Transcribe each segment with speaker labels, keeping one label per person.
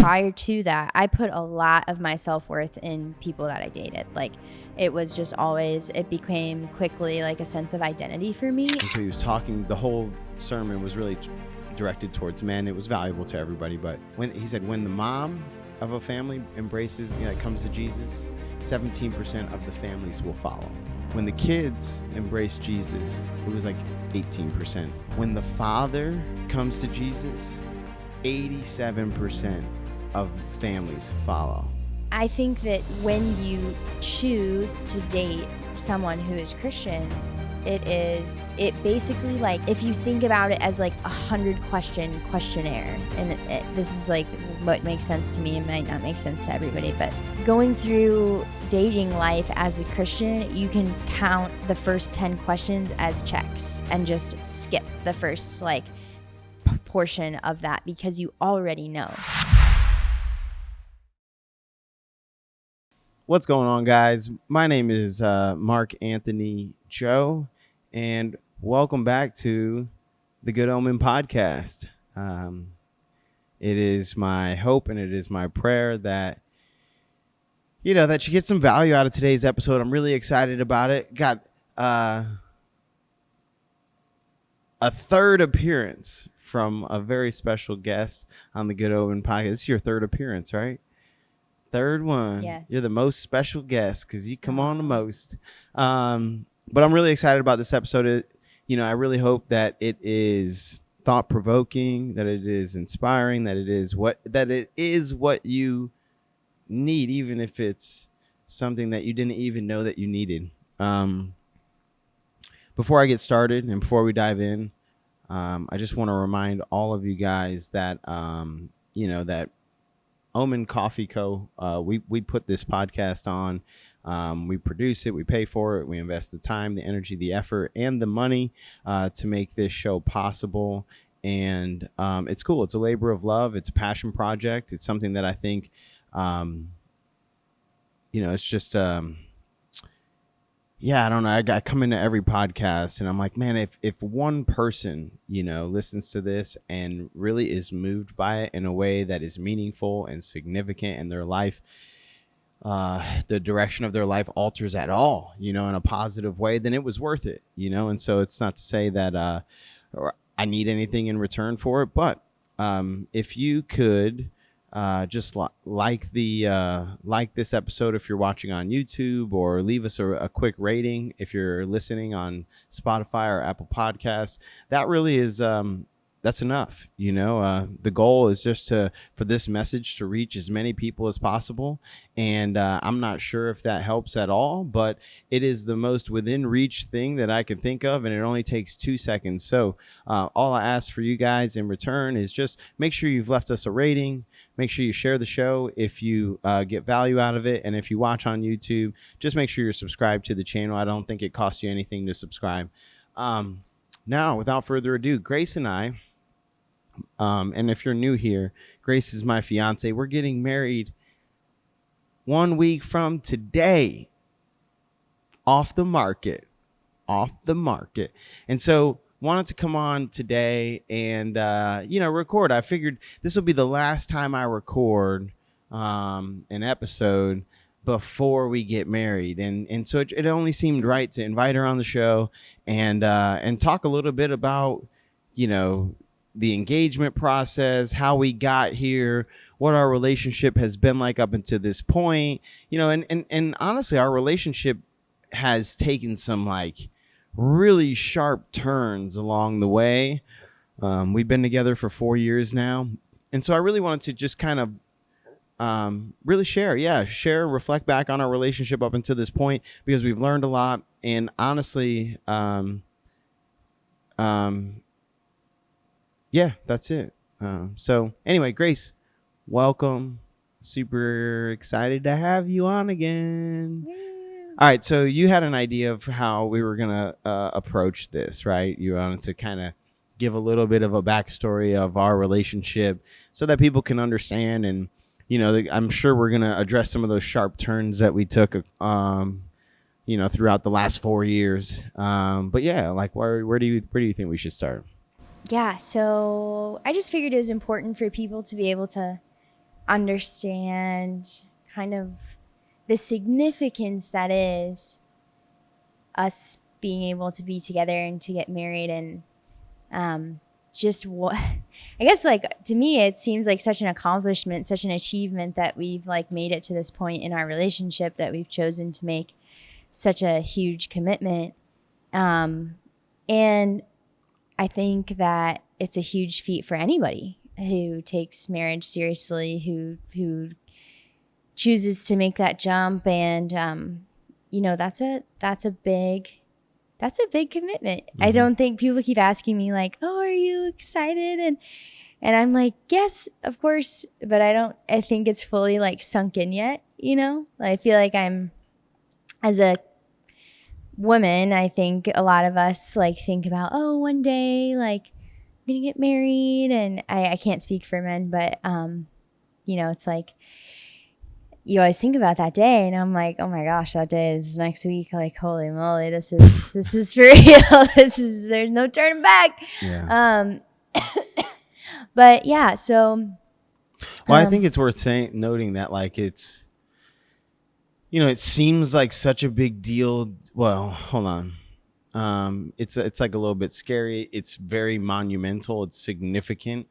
Speaker 1: prior to that, I put a lot of my self-worth in people that I dated. Like, it was just always, it became quickly like a sense of identity for me.
Speaker 2: And so he was talking, the whole sermon was really directed towards men. It was valuable to everybody, but when he said, when the mom of a family embraces, comes to Jesus, 17% of the families will follow. When the kids embrace Jesus, it was like 18%. When the father comes to Jesus, 87% of families follow.
Speaker 1: I think that when you choose to date someone who is Christian, it basically, like, if you think about it as like 100-question questionnaire, and this is like what makes sense to me, it might not make sense to everybody, but going through dating life as a Christian, you can count the first 10 questions as checks and just skip the first like portion of that because you already know.
Speaker 2: What's going on, guys? My name is Mark Anthony Joe, and welcome back to the Good Omen Podcast. It is my hope and it is my prayer that that you get some value out of today's episode. I'm really excited about it. Got a third appearance from a very special guest on the Good Omen Podcast. This is your third appearance, right? Third one.
Speaker 1: Yes.
Speaker 2: You're the most special guest because you come on the most. But I'm really excited about this episode. I really hope that it is thought-provoking, that it is inspiring, that it is what you need, even if it's something that you didn't even know that you needed. Before I get started and before we dive in, I just want to remind all of you guys that that Omen Coffee Co. We put this podcast on. We produce it. We pay for it. We invest the time, the energy, the effort, and the money to make this show possible. And it's cool. It's a labor of love. It's a passion project. It's something that I think, it's just, I don't know. I come into every podcast and I'm like, man, if one person, listens to this and really is moved by it in a way that is meaningful and significant in their life, the direction of their life alters at all, in a positive way, then it was worth it, And so it's not to say that I need anything in return for it, but if you could just like this episode if you're watching on YouTube, or leave us a quick rating if you're listening on Spotify or Apple Podcasts. That really is that's enough. The goal is just for this message to reach as many people as possible. And I'm not sure if that helps at all, but it is the most within reach thing that I can think of. And it only takes 2 seconds. So all I ask for you guys in return is just make sure you've left us a rating. Make sure you share the show if you get value out of it. And if you watch on YouTube, just make sure you're subscribed to the channel. I don't think it costs you anything to subscribe. Now, without further ado, Grace and I, and if you're new here, Grace is my fiance. We're getting married 1 week from today. Off the market. And so wanted to come on today and, record. I figured this will be the last time I record an episode before we get married. And so it only seemed right to invite her on the show and talk a little bit about, the engagement process, how we got here, what our relationship has been like up until this point, and honestly, our relationship has taken some like really sharp turns along the way. We've been together for 4 years now. And so I really wanted to just kind of really share, reflect back on our relationship up until this point, because we've learned a lot. And honestly, that's it. So anyway, Grace, welcome. Super excited to have you on again.
Speaker 1: Yeah.
Speaker 2: All right. So you had an idea of how we were going to approach this, right? You wanted to kind of give a little bit of a backstory of our relationship so that people can understand. And, I'm sure we're going to address some of those sharp turns that we took, throughout the last 4 years. But yeah, like where do you think we should start?
Speaker 1: Yeah, so I just figured it was important for people to be able to understand kind of the significance that is us being able to be together and to get married, and just what I guess, like, to me it seems like such an accomplishment, such an achievement that we've like made it to this point in our relationship, that we've chosen to make such a huge commitment. And I think that it's a huge feat for anybody who takes marriage seriously, who chooses to make that jump. And that's a big commitment. I don't think people keep asking me like, "Oh, are you excited?" And I'm like, "Yes, of course," but I think it's fully like sunk in yet, I feel like as a woman, I think a lot of us like think about, oh, one day like I'm gonna get married, and I can't speak for men, but it's like you always think about that day, and I'm like, oh my gosh, that day is next week. Like, holy moly, this is for real. There's no turning back.
Speaker 2: Yeah.
Speaker 1: But yeah, so.
Speaker 2: Well, I think it's worth noting that like it seems like such a big deal. Well, hold on. It's like a little bit scary. It's very monumental. It's significant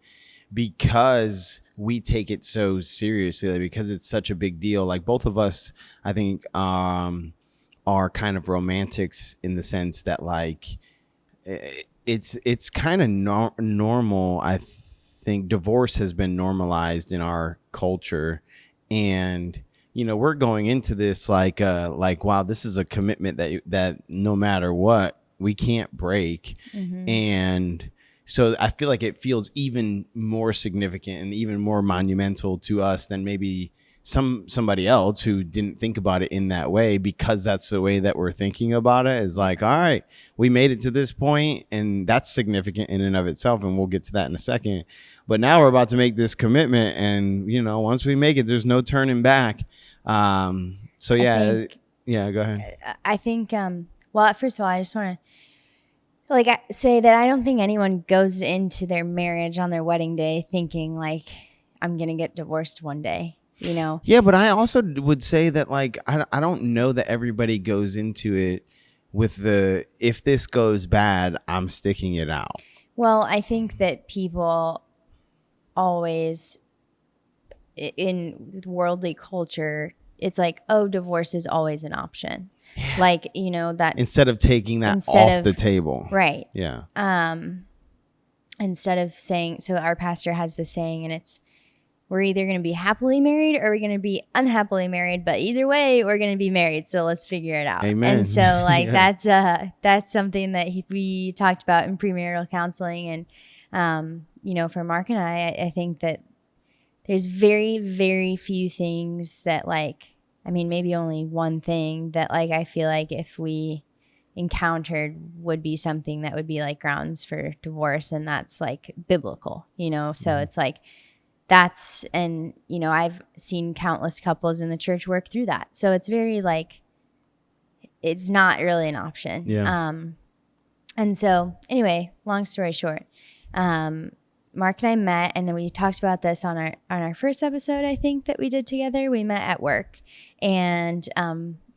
Speaker 2: because we take it so seriously, like, because it's such a big deal. Like both of us, I think, are kind of romantics in the sense that like it's kind of normal. I think divorce has been normalized in our culture, and we're going into this like wow, this is a commitment that no matter what we can't break. And so I feel like it feels even more significant and even more monumental to us than maybe somebody else who didn't think about it in that way, because that's the way that we're thinking about it, is like, all right, we made it to this point, and that's significant in and of itself, and we'll get to that in a second. But now we're about to make this commitment, and once we make it, there's no turning back. So yeah, go ahead.
Speaker 1: I think well, first of all, I just want to say that I don't think anyone goes into their marriage on their wedding day thinking like, I'm gonna get divorced one day.
Speaker 2: Yeah, but I also would say that like I don't know that everybody goes into it with if this goes bad, I'm sticking it out.
Speaker 1: Well, I think that people always in worldly culture, it's like, oh, divorce is always an option. Yeah. Like, that
Speaker 2: instead of taking that off the table.
Speaker 1: Right.
Speaker 2: Yeah.
Speaker 1: Instead of saying, so our pastor has this saying, and it's, we're either going to be happily married or we're going to be unhappily married, but either way, we're going to be married. So let's figure it out.
Speaker 2: Amen.
Speaker 1: And so like, yeah. That's something that we talked about in premarital counseling. And, for Mark and I think that there's very, very few things that like, I mean, maybe only one thing that like, I feel like if we encountered would be something that would be like grounds for divorce. And that's like biblical, so it's like, and I've seen countless couples in the church work through that. So it's very like, it's not really an option.
Speaker 2: Yeah.
Speaker 1: And so anyway, long story short, Mark and I met, and we talked about this on our first episode, I think, that we did together. We met at work, and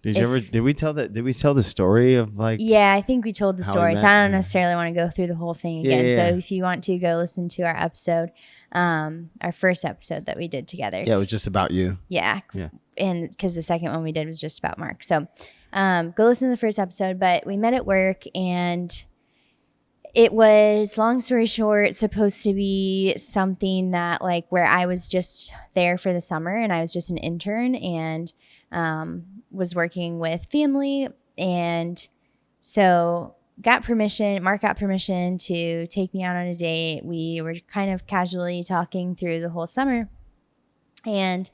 Speaker 2: did we tell the story of like?
Speaker 1: Yeah, I think we told the story, so I don't necessarily want to go through the whole thing again.
Speaker 2: Yeah.
Speaker 1: So if you want to go listen to our episode, our first episode that we did together.
Speaker 2: Yeah, it was just about you.
Speaker 1: Yeah. And because the second one we did was just about Mark. So go listen to the first episode. But we met at work, and it was, long story short, supposed to be something that like where I was just there for the summer, and I was just an intern, and was working with family. And so Mark got permission to take me out on a date. We were kind of casually talking through the whole summer, and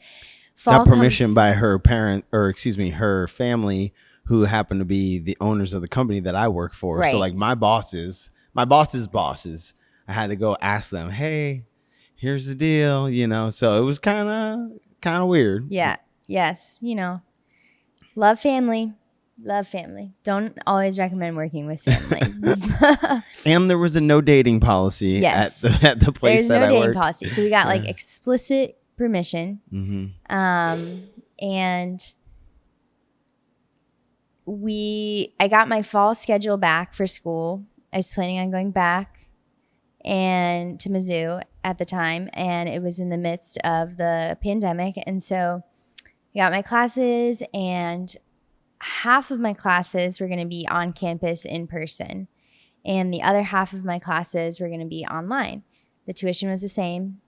Speaker 2: got permission by her her family, who happened to be the owners of the company that I work for. Right. So like my boss's bosses, I had to go ask them, hey, here's the deal, so it was kind of weird.
Speaker 1: Yeah. Yes. Love family. Don't always recommend working with family.
Speaker 2: And there was a no dating policy. Yes. at the place that I worked.
Speaker 1: There's no dating policy. So we got like explicit permission. And I got my fall schedule back for school. I was planning on going back and to Mizzou at the time, and it was in the midst of the pandemic. And so I got my classes, and half of my classes were going to be on campus in person, and the other half of my classes were going to be online. The tuition was the same.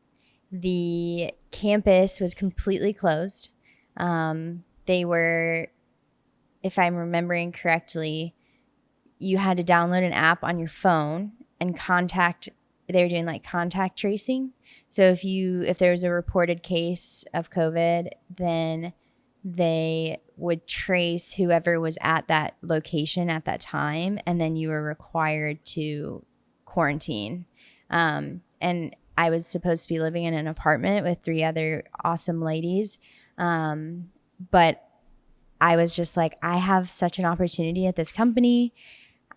Speaker 1: The campus was completely closed. They were, if I'm remembering correctly, you had to download an app on your phone and they were doing like contact tracing. So if there was a reported case of COVID, then they would trace whoever was at that location at that time, and then you were required to quarantine. And I was supposed to be living in an apartment with 3 other awesome ladies. But I was just like, I have such an opportunity at this company.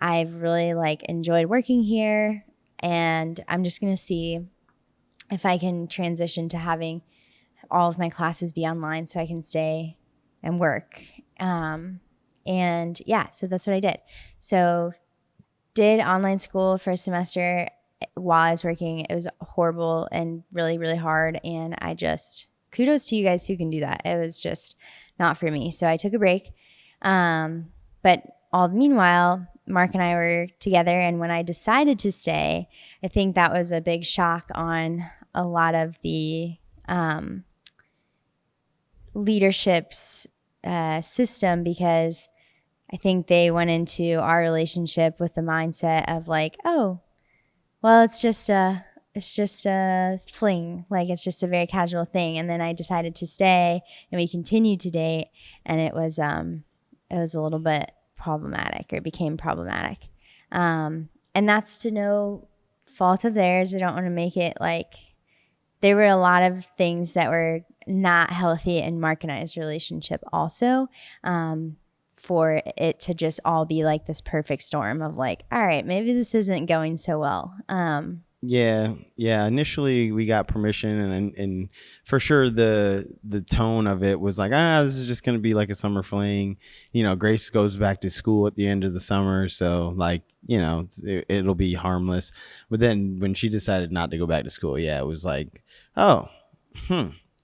Speaker 1: I've really enjoyed working here, and I'm just going to see if I can transition to having all of my classes be online so I can stay and work. And yeah, so that's what I did. So did online school for a semester while I was working. It was horrible and really, really hard. And kudos to you guys who can do that. It was just not for me. So I took a break. But meanwhile, Mark and I were together. And when I decided to stay, I think that was a big shock on a lot of the leadership's system, because I think they went into our relationship with the mindset of oh, well, it's just a fling. It's just a very casual thing. And then I decided to stay, and we continued to date, and it was a little bit problematic, or it became problematic. And that's to no fault of theirs. I don't want to make it there were a lot of things that were not healthy in Mark and I's relationship also, for it to just all be this perfect storm of all right, maybe this isn't going so well.
Speaker 2: Yeah. Initially, we got permission, and for sure, the tone of it was this is just going to be a summer fling. Grace goes back to school at the end of the summer, so it'll be harmless. But then when she decided not to go back to school, it was oh,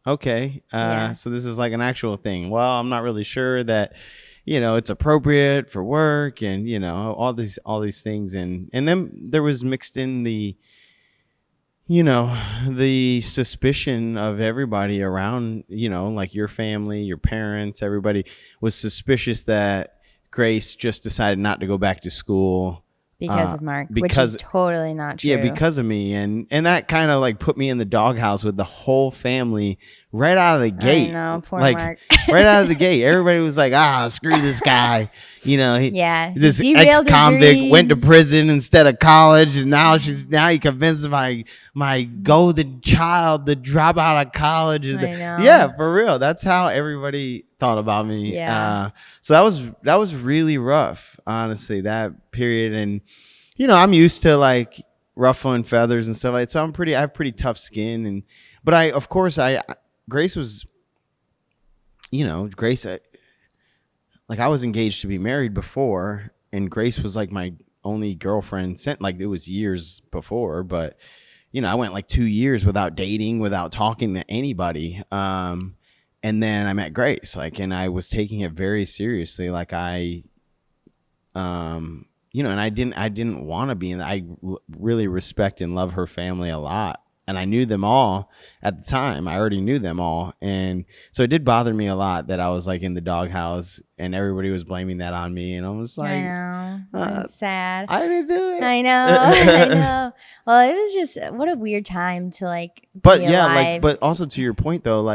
Speaker 2: okay. So this is an actual thing. Well, I'm not really sure that it's appropriate for work, and all these things, and then there was mixed in the the suspicion of everybody around, your family, your parents, everybody was suspicious that Grace just decided not to go back to school
Speaker 1: because of Mark, which is totally not true.
Speaker 2: Yeah, because of me, and that kind of put me in the doghouse with the whole family right out of the gate.
Speaker 1: I know, poor Mark.
Speaker 2: Right out of the gate, everybody was screw this guy. This ex-convict went to prison instead of college, and now he convinced my golden child to drop out of college.
Speaker 1: I know.
Speaker 2: Yeah, for real. That's how everybody thought about me.
Speaker 1: Yeah.
Speaker 2: So that was really rough, honestly, that period. And I'm used to ruffling feathers and stuff so I have pretty tough skin, but Grace was, Grace, I was engaged to be married before, and Grace was my only girlfriend it was years before, but I went 2 years without dating, without talking to anybody. And then I met Grace, and I was taking it very seriously. And I didn't want to be in. I really respect and love her family a lot, and I knew them all at the time. I already knew them all, and so it did bother me a lot that I was in the doghouse, and everybody was blaming that on me, and I was
Speaker 1: I know, it's sad.
Speaker 2: I didn't do it.
Speaker 1: I know, I know. Well, it was just what a weird time to
Speaker 2: But
Speaker 1: be
Speaker 2: yeah,
Speaker 1: alive.
Speaker 2: but also to your point though,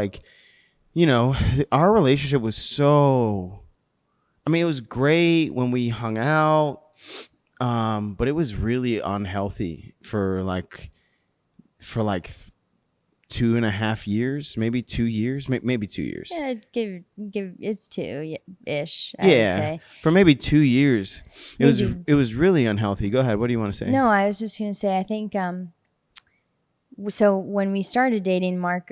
Speaker 2: our relationship was so. I mean, it was great when we hung out. But it was really unhealthy for 2.5 years, maybe 2 years, maybe 2 years.
Speaker 1: Yeah, give it's 2-ish. I would say
Speaker 2: for maybe 2 years. It was really unhealthy. Go ahead. What do you want to say?
Speaker 1: No, I was just gonna say I think so when we started dating, Mark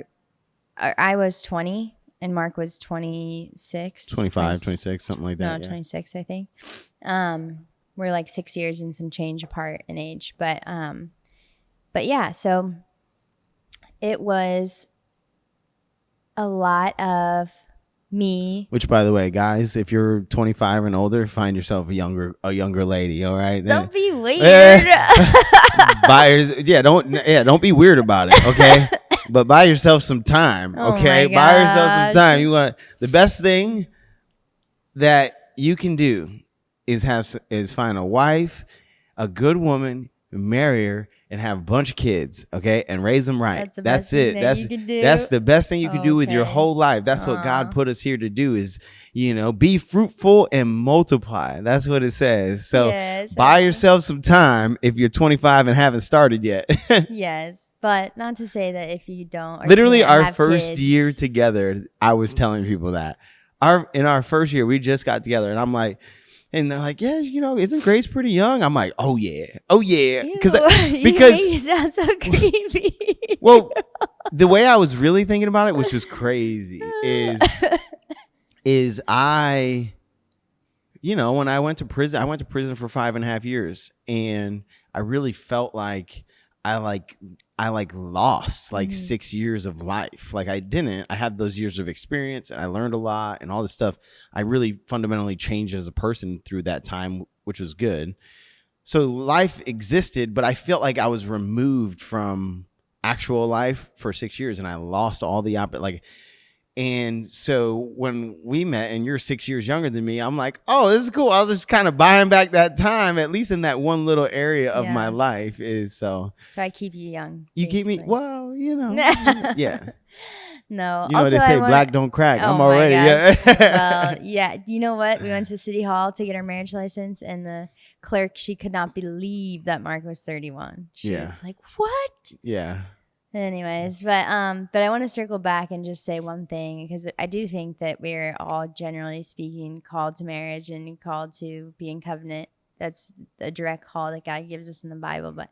Speaker 1: I was 20 and Mark was 26.
Speaker 2: 25, 26, something like
Speaker 1: No,
Speaker 2: that. Yeah.
Speaker 1: 26, I think. We're like 6 years and some change apart in age. But yeah, so it was a lot of me.
Speaker 2: Which, by the way, guys, if you're 25 and older, find yourself a younger lady. All right.
Speaker 1: Don't be weird.
Speaker 2: Don't be weird about it. Okay. But buy yourself some time. Okay.
Speaker 1: Oh my
Speaker 2: Buy yourself some
Speaker 1: gosh.
Speaker 2: time. The best thing that you can do is find a wife, a good woman, marry her, and have a bunch of kids, okay, and raise them right.
Speaker 1: That's the best thing that you can do?
Speaker 2: That's the best thing you can do with your
Speaker 1: Okay.
Speaker 2: whole life. That's what God put us here to do is, be fruitful and multiply. That's what it says. So
Speaker 1: Yes,
Speaker 2: buy yourself some time if you're 25 and haven't started yet.
Speaker 1: Yes, but not to say that if you don't. Or
Speaker 2: Literally,
Speaker 1: can't
Speaker 2: our
Speaker 1: have
Speaker 2: first
Speaker 1: kids,
Speaker 2: year together, I was telling people that. In our first year, we just got together, and I'm like, and they're like, yeah, isn't Grace pretty young? I'm like, oh yeah,
Speaker 1: Ew,
Speaker 2: because
Speaker 1: you make it sound so creepy.
Speaker 2: well, the way I was really thinking about it, which was crazy, is I, when I went to prison for 5.5 years, and I really felt like I lost 6 years of life. Like I didn't. I had those years of experience, and I learned a lot and all this stuff. I really fundamentally changed as a person through that time, which was good. So life existed, but I felt like I was removed from actual life for 6 years, and I lost all the and so when we met, and you're 6 years younger than me, I'm like, oh, this is cool. I'll just kind of buying back that time, at least in that one little area of my life is so.
Speaker 1: So I keep you young.
Speaker 2: You keep me, well, yeah.
Speaker 1: No.
Speaker 2: Also, they say black don't crack.
Speaker 1: Oh
Speaker 2: I'm already,
Speaker 1: gosh.
Speaker 2: yeah.
Speaker 1: Well, yeah. You know what? We went to City Hall to get our marriage license, and the clerk, she could not believe that Mark was 31. She was like, what?
Speaker 2: Yeah.
Speaker 1: Anyways, but I want to circle back and just say one thing, because I do think that we're all, generally speaking, called to marriage and called to be in covenant. That's a direct call that God gives us in the Bible. But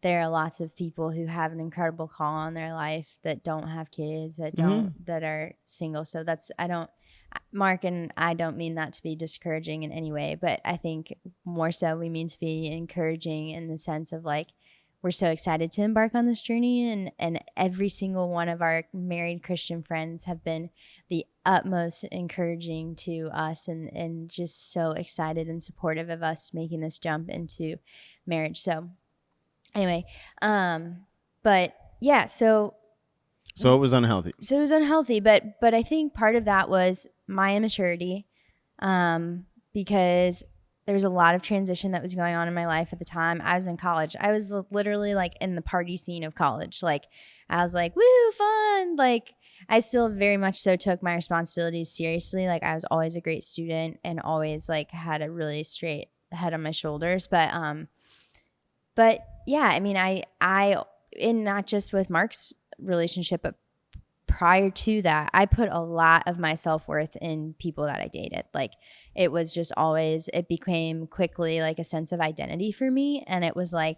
Speaker 1: there are lots of people who have an incredible call on their life that don't have kids, that are single. So Mark and I don't mean that to be discouraging in any way, but I think more so we mean to be encouraging in the sense of we're so excited to embark on this journey, and every single one of our married Christian friends have been the utmost encouraging to us, and just so excited and supportive of us making this jump into marriage. So anyway, but yeah, so
Speaker 2: it was unhealthy.
Speaker 1: But I think part of that was my immaturity, because there was a lot of transition that was going on in my life at the time. I was in college. I was literally in the party scene of college. I was like, woo, fun. I still very much so took my responsibilities seriously. I was always a great student and always had a really straight head on my shoulders. But yeah, I mean, I and not just with Mark's relationship, but prior to that, I put a lot of my self-worth in people that I dated. It was just always, it became quickly a sense of identity for me. And it was I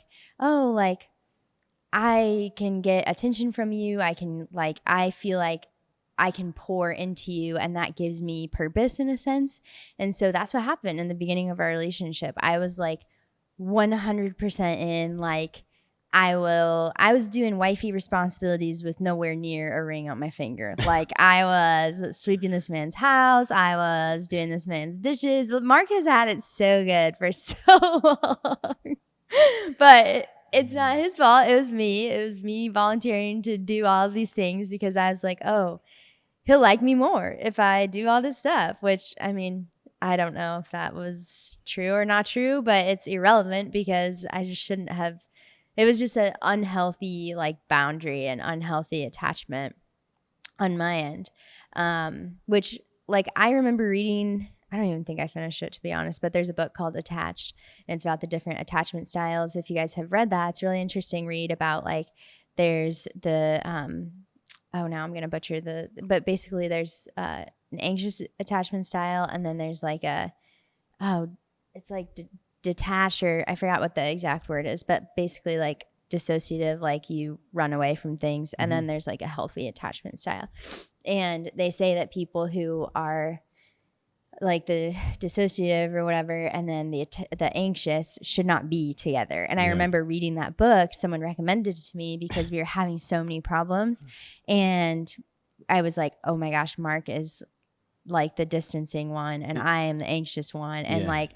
Speaker 1: can get attention from you. I feel like I can pour into you, and that gives me purpose in a sense. And so that's what happened in the beginning of our relationship. I was 100% in, I was doing wifey responsibilities with nowhere near a ring on my finger. I was sweeping this man's house. I was doing this man's dishes. But Mark has had it so good for so long. But it's not his fault. It was me. It was me volunteering to do all of these things because I was like, oh, he'll like me more if I do all this stuff, which, I mean, I don't know if that was true or not true, but it's irrelevant because I just shouldn't have. It was just an unhealthy boundary and unhealthy attachment on my end, which I remember reading. I don't even think I finished it, to be honest, but there's a book called Attached, and it's about the different attachment styles. If you guys have read that, it's a really interesting read about there's the oh, now I'm gonna butcher but basically there's an anxious attachment style, and then there's it's detached, or I forgot what the exact word is, but basically dissociative, like you run away from things, and
Speaker 2: Mhm.
Speaker 1: then there's like a healthy attachment style. And they say that people who are like the dissociative or whatever, and then the anxious should not be together. And I
Speaker 2: Yeah.
Speaker 1: remember reading that book, someone recommended it to me because we were having so many problems, and I was like, oh my gosh, Mark is like the distancing one and I am the anxious one. And
Speaker 2: Yeah.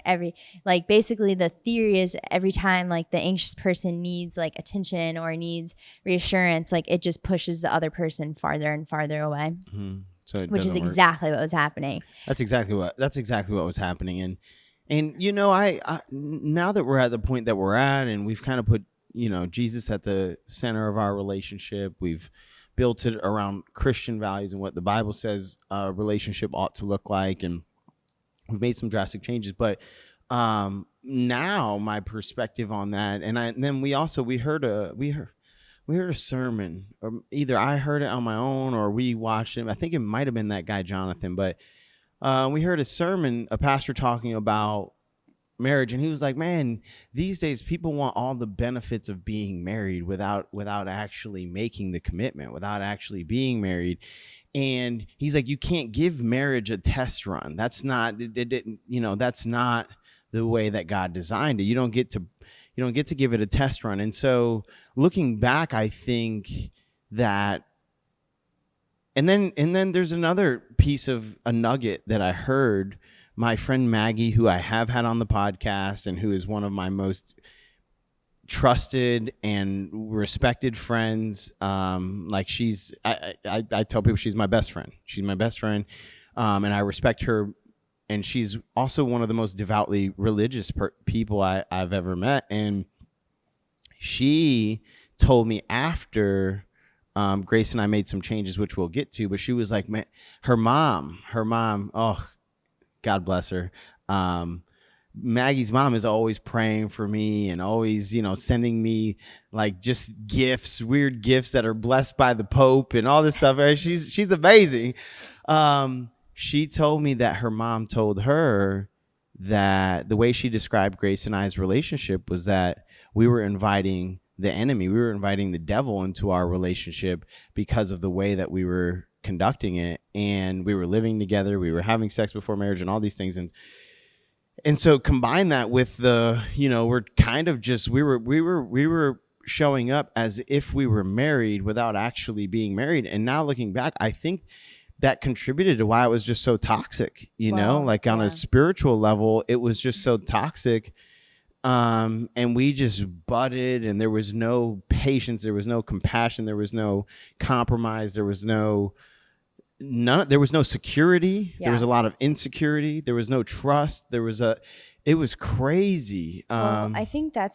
Speaker 1: like basically the theory is every time like the anxious person needs like attention or needs reassurance, like it just pushes the other person farther and farther away.
Speaker 2: So it
Speaker 1: Which is
Speaker 2: doesn't work.
Speaker 1: exactly what was happening.
Speaker 2: That's exactly what was happening. And you know, I now that we're at the point that we're at, and we've kind of put, you know, Jesus at the center of our relationship, we've built it around Christian values and what the Bible says a relationship ought to look like, and we've made some drastic changes. But now my perspective on that, and then we heard a sermon, or either I heard it on my own or we watched it. I think it might have been that guy Jonathan, but we heard a sermon, a pastor talking about marriage, and he was like, man, these days people want all the benefits of being married without actually making the commitment, without actually being married. And he's like, you can't give marriage a test run. That's not that's not the way that God designed it. You don't get to give it a test run. And so looking back, I think that and then there's another piece of a nugget that I heard. My friend Maggie, who I have had on the podcast and who is one of my most trusted and respected friends. Like I tell people she's my best friend. She's my best friend. And I respect her. And she's also one of the most devoutly religious people I've ever met. And she told me after Grace and I made some changes, which we'll get to, but she was like, man, her mom, oh, God bless her. Maggie's mom is always praying for me and always, sending me like just gifts, weird gifts that are blessed by the Pope and all this stuff. Right? She's amazing. She told me that her mom told her that the way she described Grace and I's relationship was that we were inviting the enemy, we were inviting the devil into our relationship because of the way that we were conducting it. And we were living together, we were having sex before marriage and all these things. And so combine that with the, we're kind of just, we were showing up as if we were married without actually being married. And now looking back, I think that contributed to why it was just so toxic, like on a spiritual level, it was just so toxic. And we just butted, and there was no patience, there was no compassion, there was no compromise, there was no security. Yeah. There was a lot of insecurity. There was no trust. It was crazy.
Speaker 1: Well, I think the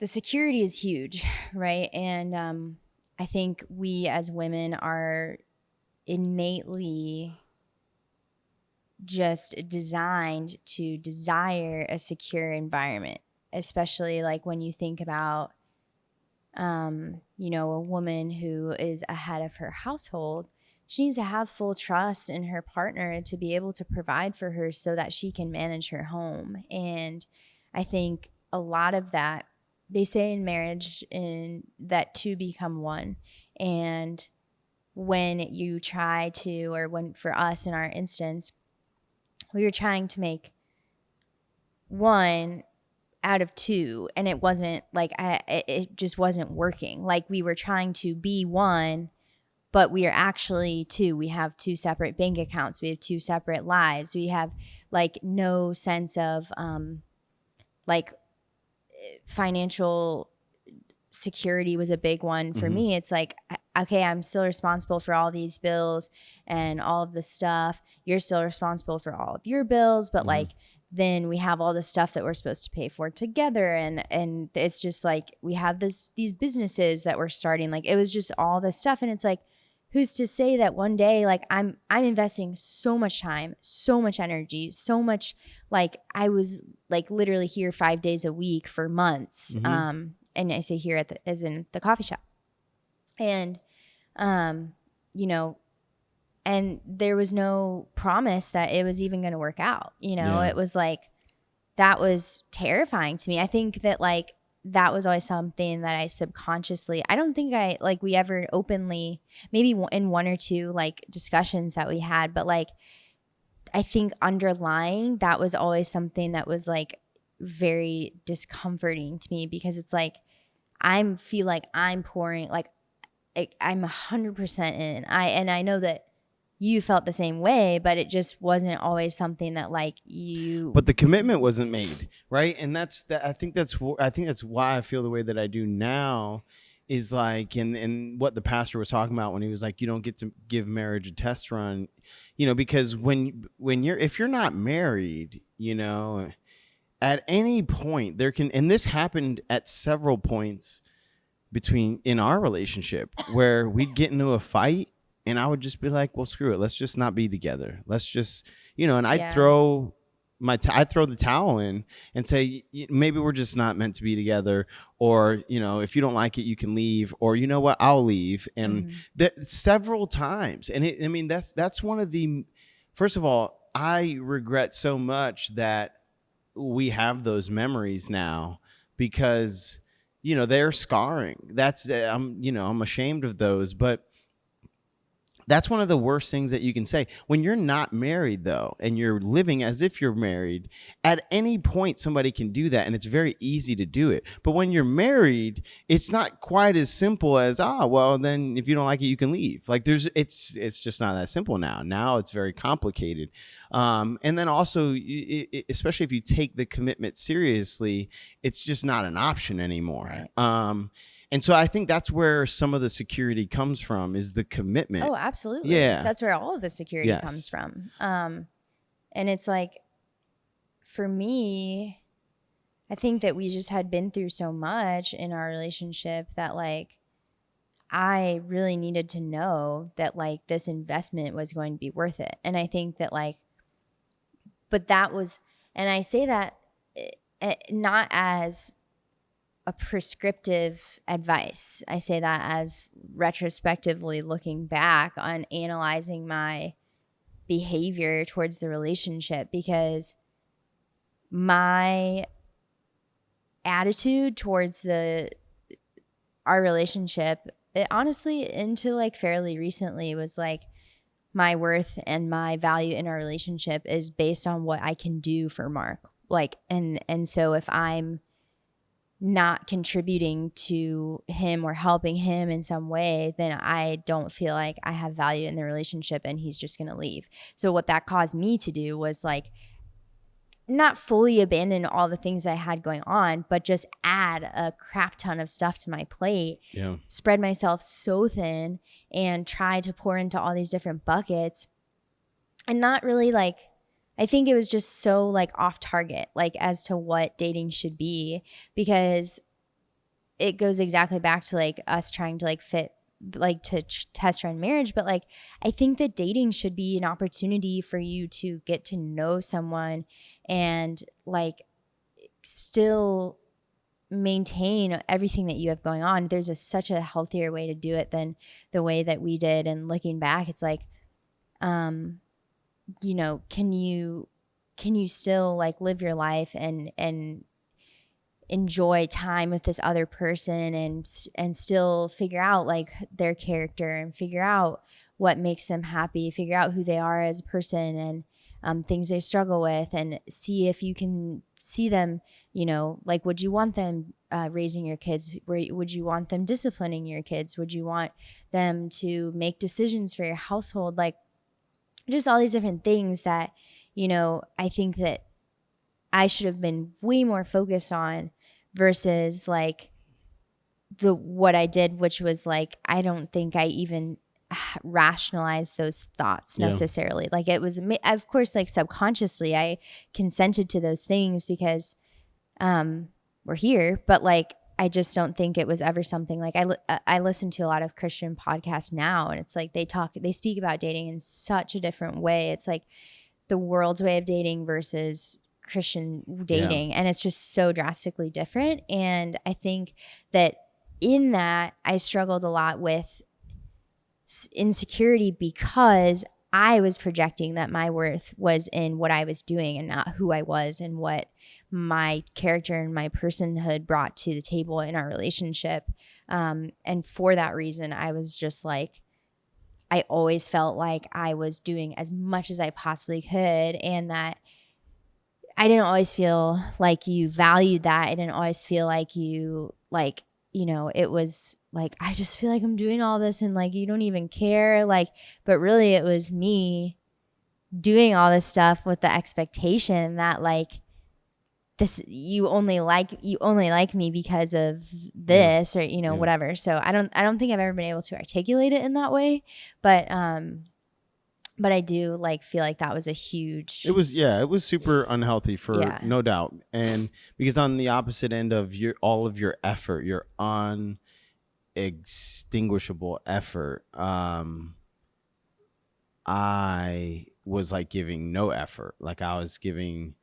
Speaker 1: security is huge, right? And I think we as women are innately just designed to desire a secure environment, especially like when you think about a woman who is a head of her household. She needs to have full trust in her partner to be able to provide for her so that she can manage her home. And I think a lot of that, they say in marriage, in that two become one. And when you try to, or when for us in our instance, we were trying to make one out of two, and it wasn't like it just wasn't working. Like we were trying to be one, but we are actually two. We have two separate bank accounts. We have two separate lives. We have like no sense of like financial security was a big one for me. It's like, okay, I'm still responsible for all these bills and all of the stuff. You're still responsible for all of your bills, but like then we have all the stuff that we're supposed to pay for together, and it's just like we have these businesses that we're starting. Like it was just all this stuff, and it's like, who's to say that one day, like I'm investing so much time, so much energy, so much, like I was like literally here 5 days a week for months. And I say here as in the coffee shop, and and there was no promise that it was even going to work out. It was like, that was terrifying to me. I think that like that was always something that I subconsciously, I don't think we ever openly, maybe in one or two like discussions that we had, but like I think underlying that was always something that was like very discomforting to me, because it's like I feel like I'm pouring, like I'm 100% in. I know that you felt the same way, but it just wasn't always something that like you.
Speaker 2: But the commitment wasn't made, right? And that's that. I think that's why I feel the way that I do now. Is like, and what the pastor was talking about when he was like, you don't get to give marriage a test run, because when you're if you're not married, at any point there can, and this happened at several points in our relationship, where we'd get into a fight and I would just be like, well, screw it, let's just not be together, let's just, and I'd
Speaker 1: Yeah.
Speaker 2: throw I'd throw the towel in and say, maybe we're just not meant to be together, or if you don't like it, you can leave, or you know what, I'll leave. And several times, and that's one of the, first of all, I regret so much that we have those memories now, because they're scarring. That's I'm ashamed of those, but that's one of the worst things that you can say. When you're not married, though, and you're living as if you're married, at any point somebody can do that, and it's very easy to do it. But when you're married, it's not quite as simple as, well, then if you don't like it, you can leave. Like it's just not that simple now. Now it's very complicated. And then also, especially if you take the commitment seriously, it's just not an option anymore.
Speaker 1: Right.
Speaker 2: And so I think that's where some of the security comes from, is the commitment.
Speaker 1: Oh, absolutely.
Speaker 2: Yeah.
Speaker 1: That's where all of the security comes from. And it's like, for me, I think that we just had been through so much in our relationship that like I really needed to know that like this investment was going to be worth it. And I think that like, but that was, and I say that not as a prescriptive advice. I say that as retrospectively looking back on analyzing my behavior towards the relationship, because my attitude towards our relationship, it honestly, into like fairly recently, was like, my worth and my value in our relationship is based on what I can do for Mark. Like, and so if I'm not contributing to him or helping him in some way, then I don't feel like I have value in the relationship, and he's just going to leave. So what that caused me to do was like not fully abandon all the things I had going on, but just add a crap ton of stuff to my plate, spread myself so thin, and try to pour into all these different buckets, and not really like, I think it was just so like off target, like as to what dating should be, because it goes exactly back to like us trying to like fit, like to test run marriage. But like, I think that dating should be an opportunity for you to get to know someone and like still maintain everything that you have going on. There's such a healthier way to do it than the way that we did. And looking back, it's like, can you still like live your life and enjoy time with this other person and still figure out like their character and figure out what makes them happy, figure out who they are as a person, and things they struggle with, and see if you can see them, like, would you want them raising your kids? Would you want them disciplining your kids? Would you want them to make decisions for your household? Like, just all these different things that, I think that I should have been way more focused on, versus like what I did, which was like, I don't think I even rationalized those thoughts necessarily. Like, it was, of course, like subconsciously I consented to those things because we're here, but like, I just don't think it was ever something like, I listen to a lot of Christian podcasts now, and it's like they speak about dating in such a different way. It's like the world's way of dating versus Christian dating, and it's just so drastically different. And I think that in that I struggled a lot with insecurity, because I was projecting that my worth was in what I was doing and not who I was and what my character and my personhood brought to the table in our relationship. And for that reason, I was just like, I always felt like I was doing as much as I possibly could, and that I didn't always feel like you valued that. I didn't always feel like you, like, it was like, I just feel like I'm doing all this and like you don't even care. Like, but really it was me doing all this stuff with the expectation that like this you only like me because of
Speaker 2: Yeah.
Speaker 1: this, or
Speaker 2: Yeah.
Speaker 1: whatever. So I don't think I've ever been able to articulate it in that way, but I do like feel like that was a huge,
Speaker 2: It was super unhealthy for
Speaker 1: yeah.
Speaker 2: no doubt. And because on the opposite end of all of your effort, your unextinguishable effort, I was like giving no effort. Like I was giving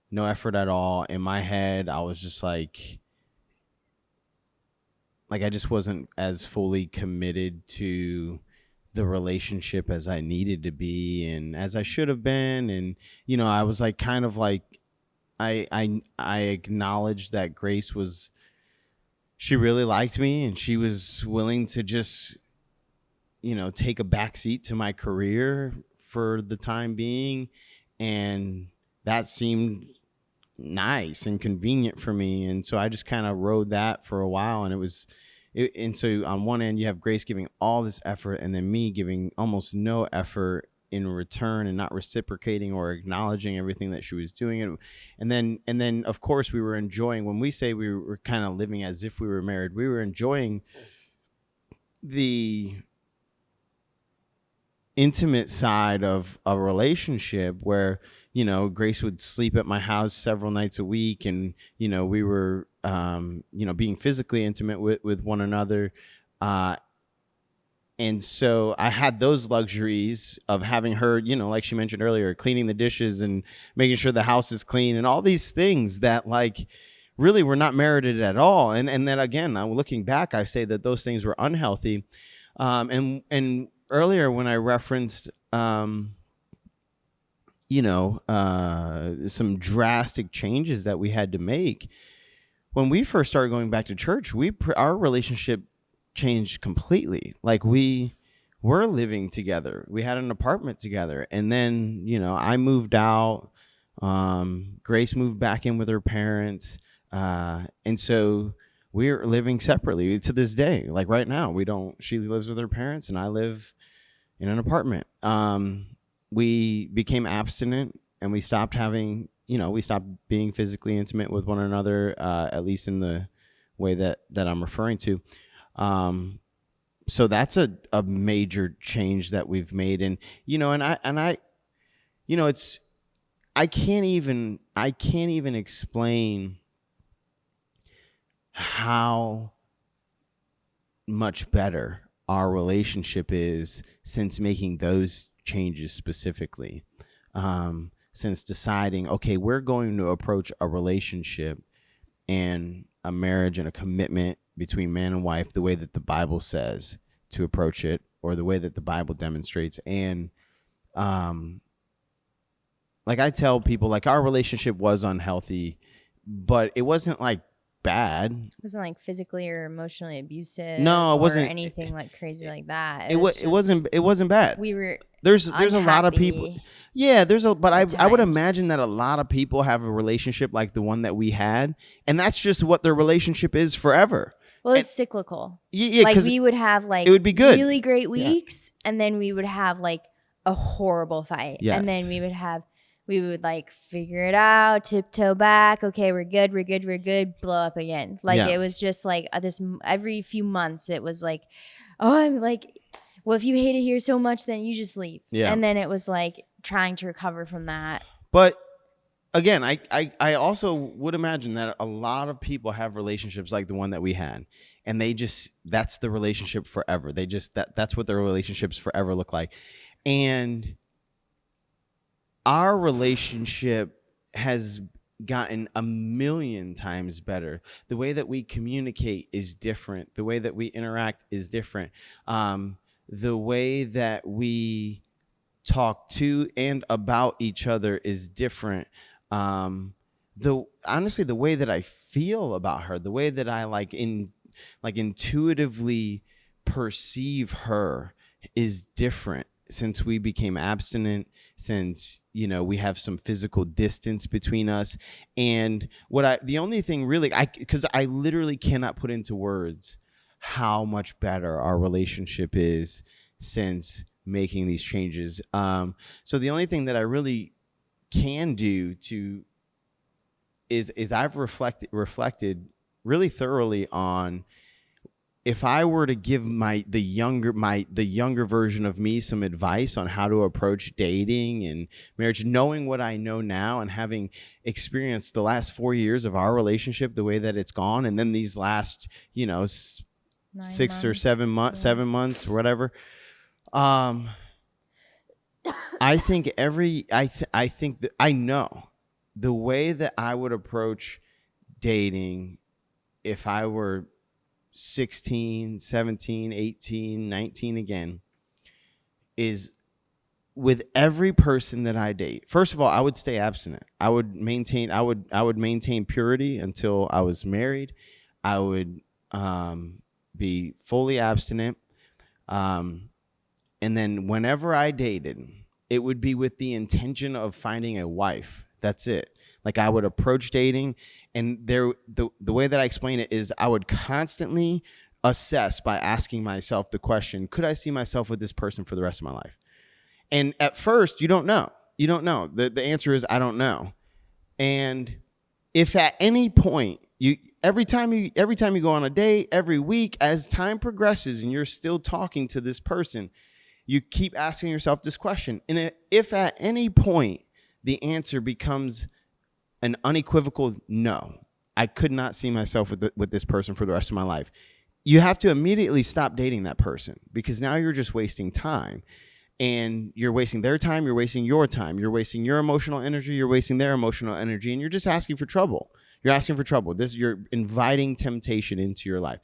Speaker 2: no effort at all. In my head, I was just like I just wasn't as fully committed to the relationship as I needed to be and as I should have been. And I was like kind of like I acknowledged that Grace she really liked me and she was willing to just take a backseat to my career for the time being, and that seemed nice and convenient for me. And so I just kind of rode that for a while, and and so on one end you have Grace giving all this effort and then me giving almost no effort in return and not reciprocating or acknowledging everything that she was doing. And then of course we were enjoying, when we say we were kind of living as if we were married, we were enjoying the intimate side of a relationship where Grace would sleep at my house several nights a week, and we were being physically intimate with one another, and so I had those luxuries of having her, like she mentioned earlier, cleaning the dishes and making sure the house is clean and all these things that like really were not merited at all. And then again, I'm looking back, I say that those things were unhealthy. And earlier when I referenced, some drastic changes that we had to make when we first started going back to church, our relationship changed completely. Like we were living together, we had an apartment together, and then I moved out. Grace moved back in with her parents, and so we're living separately to this day. Like right now, we don't. She lives with her parents, and I live in an apartment. We became abstinent, and we stopped having, we stopped being physically intimate with one another, at least in the way that I'm referring to. So that's a major change that we've made. And, it's, I can't even explain how much better our relationship is since making those changes specifically. Since deciding, okay, we're going to approach a relationship and a marriage and a commitment between man and wife the way that the Bible says to approach it, or the way that the Bible demonstrates. And like I tell people, like our relationship was unhealthy, but it wasn't like bad.
Speaker 1: It wasn't like physically or emotionally abusive.
Speaker 2: No, it wasn't
Speaker 1: or anything like crazy like that.
Speaker 2: It wasn't bad.
Speaker 1: We were
Speaker 2: There's a lot of people. Yeah, but I would imagine that a lot of people have a relationship like the one that we had, and that's just what their relationship is forever.
Speaker 1: Well, it's cyclical.
Speaker 2: Yeah,
Speaker 1: like we would have like
Speaker 2: it would be good,
Speaker 1: really great weeks, and then we would have like a horrible fight, and then we would like figure it out, tiptoe back. Okay, we're good, blow up again. Like it was just like this every few months. It was like, oh, I'm like, well, if you hate it here so much, then you just leave. Yeah. And then it was like trying to recover from that.
Speaker 2: But again, I also would imagine that a lot of people have relationships like the one that we had, and that's the relationship forever. That's what their relationships forever look like. And our relationship has gotten a million times better. The way that we communicate is different. The way that we interact is different. The way that we talk to and about each other is different. The honestly, the way that I feel about her, the way that I intuitively perceive her is different since we became abstinent, since we have some physical distance between us. And the only thing really, because I literally cannot put into words how much better our relationship is since making these changes. So the only thing that I really can do is I've reflected really thoroughly on, if I were to give the younger version of me some advice on how to approach dating and marriage, knowing what I know now and having experienced the last 4 years of our relationship, the way that it's gone, and then these last, 6 or 7 months,
Speaker 1: Yeah.
Speaker 2: 7 months, or whatever. I think I think that I know the way that I would approach dating if I were 16, 17, 18, 19 again, is with every person that I date. First of all, I would stay abstinent. I would maintain purity until I was married. I would be fully abstinent. And then whenever I dated, it would be with the intention of finding a wife. That's it. Like, I would approach dating, and the way that I explain it is I would constantly assess by asking myself the question, could I see myself with this person for the rest of my life? And at first, you don't know. You don't know. The answer is, I don't know. And if at any point, every time you go on a date, every week, as time progresses and you're still talking to this person, you keep asking yourself this question. And if at any point the answer becomes an unequivocal no, I could not see myself with this person for the rest of my life, you have to immediately stop dating that person, because now you're just wasting time. And you're wasting their time, you're wasting your time, you're wasting your emotional energy, you're wasting their emotional energy, and you're just asking for trouble. You're asking for trouble. You're inviting temptation into your life.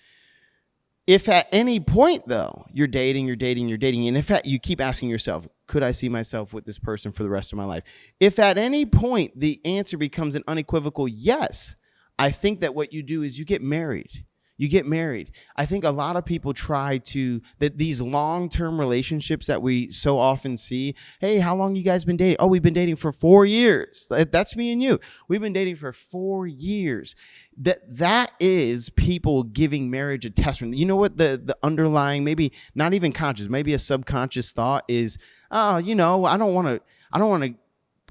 Speaker 2: If at any point, though, you're dating, and if you keep asking yourself, could I see myself with this person for the rest of my life? If at any point the answer becomes an unequivocal yes, I think that what you do is you get married. You get married. I think a lot of people these long-term relationships that we so often see, hey, how long you guys been dating? Oh, we've been dating for 4 years. That's me and you. We've been dating for 4 years. That is people giving marriage a test run. You know what the underlying, maybe not even conscious, maybe a subconscious thought is, oh, I don't want to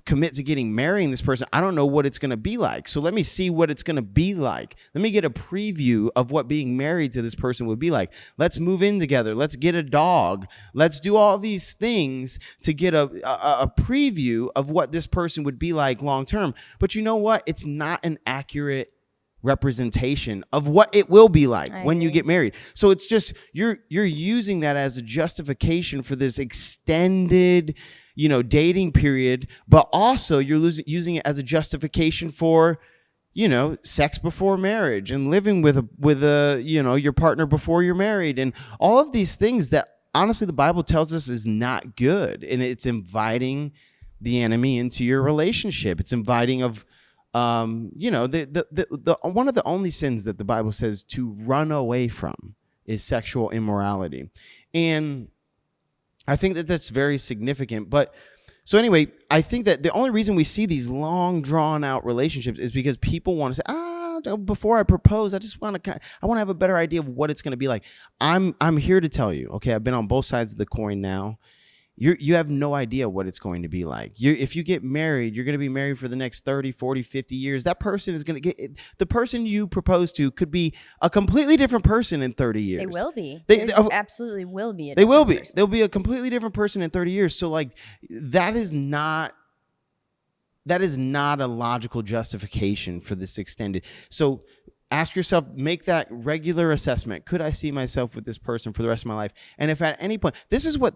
Speaker 2: commit to marrying this person. I don't know what it's going to be like. So let me see what it's going to be like. Let me get a preview of what being married to this person would be like. Let's move in together. Let's get a dog. Let's do all these things to get a preview of what this person would be like long term. But you know what? It's not an accurate representation of what it will be like when you get married. So it's just you're using that as a justification for this extended dating period, but also you're using it as a justification for sex before marriage and living with your partner before you're married, and all of these things that honestly the Bible tells us is not good, and it's inviting the enemy into your relationship. It's inviting of the one of the only sins that the Bible says to run away from is sexual immorality. And I think that that's very significant. But so anyway, I think that the only reason we see these long drawn out relationships is because people want to say, before I propose, I want to have a better idea of what it's going to be like. I'm here to tell you, okay, I've been on both sides of the coin now. You have no idea what it's going to be like. If you get married, you're going to be married for the next 30, 40, 50 years. That person is going to the person you propose to could be a completely different person in 30 years.
Speaker 1: They will be.
Speaker 2: They
Speaker 1: absolutely will be.
Speaker 2: They will be. They'll be a completely different person in 30 years. So that is not a logical justification for this extended. So ask yourself, make that regular assessment. Could I see myself with this person for the rest of my life? And if at any point, this is what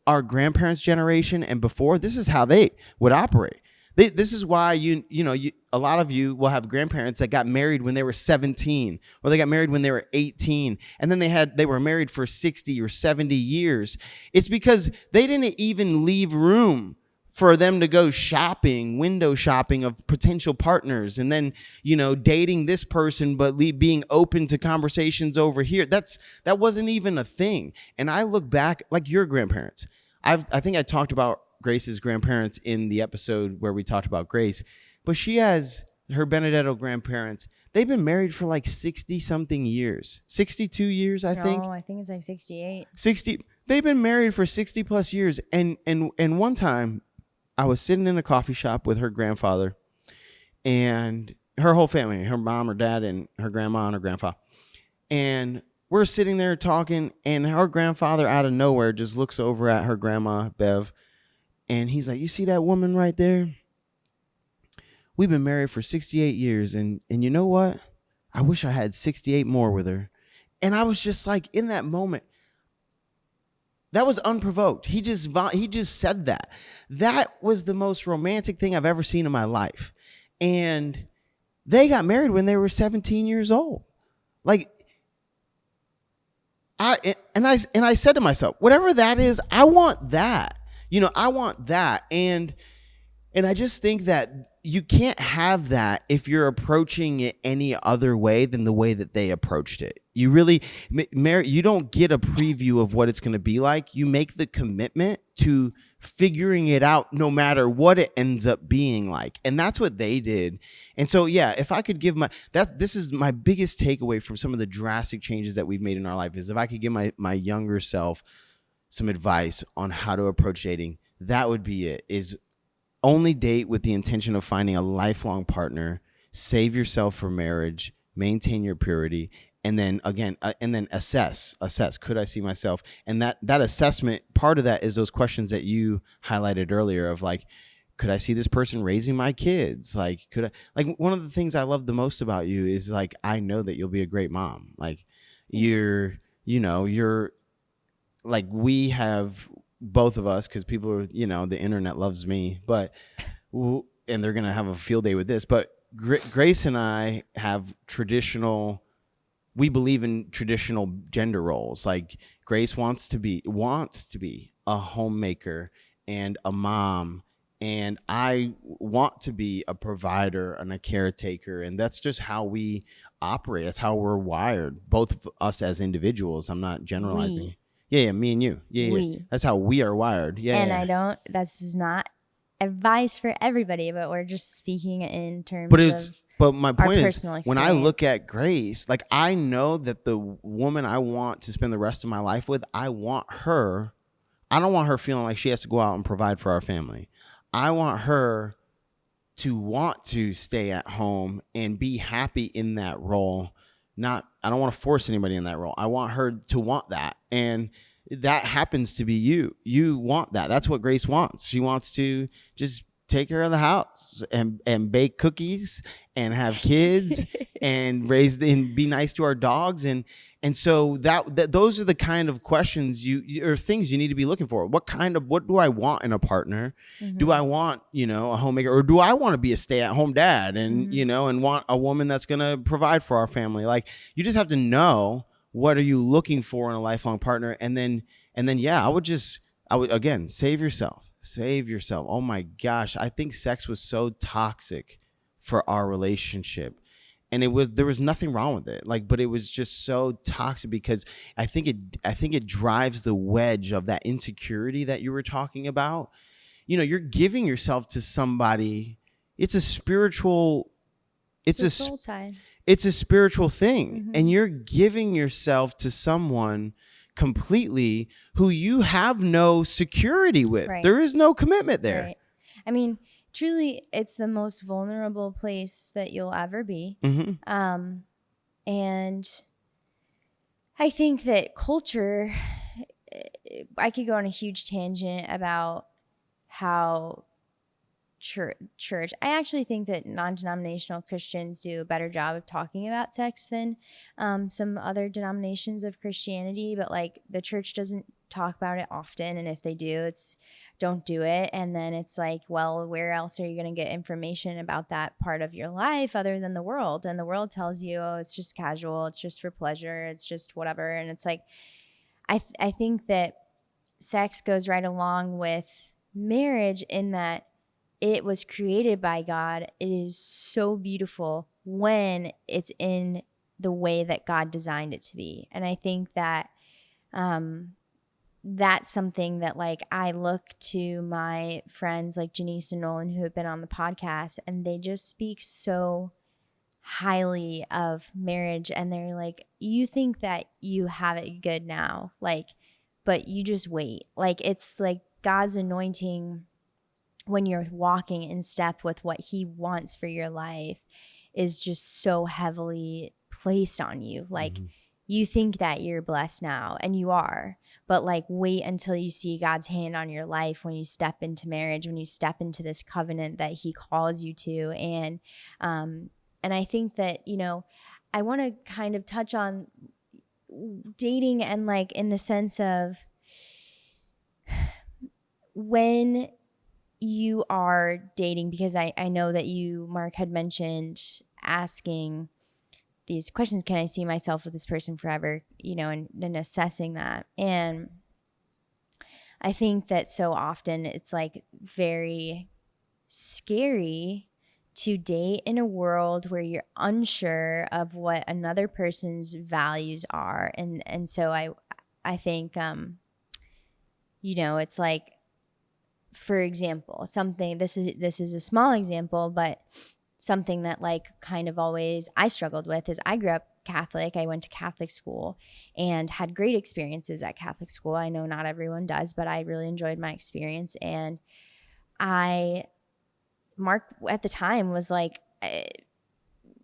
Speaker 2: our grandparents' generation and before, this is how they would operate. This is why a lot of you will have grandparents that got married when they were 17, or they got married when they were 18, and then they were married for 60 or 70 years. It's because they didn't even leave room for them to go shopping, window shopping of potential partners, and then dating this person, but being open to conversations over here. That wasn't even a thing. And I look back, like your grandparents. I think I talked about Grace's grandparents in the episode where we talked about Grace, but she has her Benedetto grandparents. They've been married for like 60 something years, 62 years, I think.
Speaker 1: No, I think it's like 68.
Speaker 2: 60. They've been married for 60 plus years. And one time I was sitting in a coffee shop with her grandfather and her whole family, her mom, her dad, and her grandma and her grandpa. And we're sitting there talking, and her grandfather out of nowhere just looks over at her grandma, Bev, and he's like, "You see that woman right there? We've been married for 68 years, and you know what? I wish I had 68 more with her." And I was just like, in that moment, that was unprovoked. He just said that. That was the most romantic thing I've ever seen in my life. And they got married when they were 17 years old. Like, I said to myself, whatever that is, I want that. I want that. And I just think that you can't have that if you're approaching it any other way than the way that they approached it. You really, you don't get a preview of what it's going to be like. You make the commitment to figuring it out no matter what it ends up being like. And that's what they did. And so, yeah, if I could give this is my biggest takeaway from some of the drastic changes that we've made in our life, is if I could give my younger self some advice on how to approach dating, that would be it. Is only date with the intention of finding a lifelong partner, save yourself for marriage, maintain your purity, and then assess, could I see myself? And that assessment, part of that is those questions that you highlighted earlier of like, could I see this person raising my kids? Like, one of the things I love the most about you is like, I know that you'll be a great mom. Like, you're like, we have, both of us, because people are, the internet loves me, and they're going to have a field day with this, but Grace and I have we believe in traditional gender roles. Like, Grace wants to be a homemaker and a mom, and I want to be a provider and a caretaker, and that's just how we operate. That's how we're wired, both of us as individuals. I'm not generalizing. Yeah, me and you. Yeah. That's how we are wired. Yeah.
Speaker 1: And this is not advice for everybody, but we're just speaking in terms
Speaker 2: but my point is, when I look at Grace, like, I know that the woman I want to spend the rest of my life with, I don't want her feeling like she has to go out and provide for our family. I want her to want to stay at home and be happy in that role. I don't want to force anybody in that role. I want her to want that. And that happens to be you. You want that. That's what Grace wants. She wants to just take care of the house and bake cookies and have kids and be nice to our dogs. And so that those are the kind of questions or things you need to be looking for. What do I want in a partner? Mm-hmm. Do I want, a homemaker, or do I want to be a stay-at-home dad and, mm-hmm. And want a woman that's going to provide for our family? Like, you just have to know, what are you looking for in a lifelong partner? And then, yeah, I would again, save yourself. Oh my gosh. I think sex was so toxic for our relationship. And there was nothing wrong with it. Like, but it was just so toxic because I think it drives the wedge of that insecurity that you were talking about. You're giving yourself to somebody. It's a spiritual soul tie. It's a spiritual thing. Mm-hmm. And you're giving yourself to someone completely who you have no security with. Right. There is no commitment there. Right.
Speaker 1: I mean, truly, it's the most vulnerable place that you'll ever be. Mm-hmm. And I think that culture, I could go on a huge tangent about how church. I actually think that non-denominational Christians do a better job of talking about sex than some other denominations of Christianity, but like, the church doesn't talk about it often. And if they do, it's don't do it. And then it's like, well, where else are you going to get information about that part of your life other than the world? And the world tells you, oh, it's just casual. It's just for pleasure. It's just whatever. And it's like, I think that sex goes right along with marriage in that it was created by God. It is so beautiful when it's in the way that God designed it to be. And I think that that's something that like I look to my friends like Janice and Nolan who have been on the podcast, and they just speak so highly of marriage, and they're like, you think that you have it good now, like, but you just wait. Like, it's like God's anointing when you're walking in step with what he wants for your life is just so heavily placed on you. Like, you think that you're blessed now, and you are, but like, wait until you see God's hand on your life when you step into marriage, when you step into this covenant that he calls you to. And I think that, you know, I want to kind of touch on dating, and like in the sense of when you are dating, because I know that you, Mark, had mentioned asking these questions. Can I see myself with this person forever? You know, and assessing that. And I think that so often it's like very scary to date in a world where you're unsure of what another person's values are. And so I think, you know, it's like, for example, something, this is a small example, but something that like kind of always I struggled with is I grew up Catholic. I went to Catholic school and had great experiences at Catholic school. I know not everyone does, but I really enjoyed my experience. And Mark at the time was like,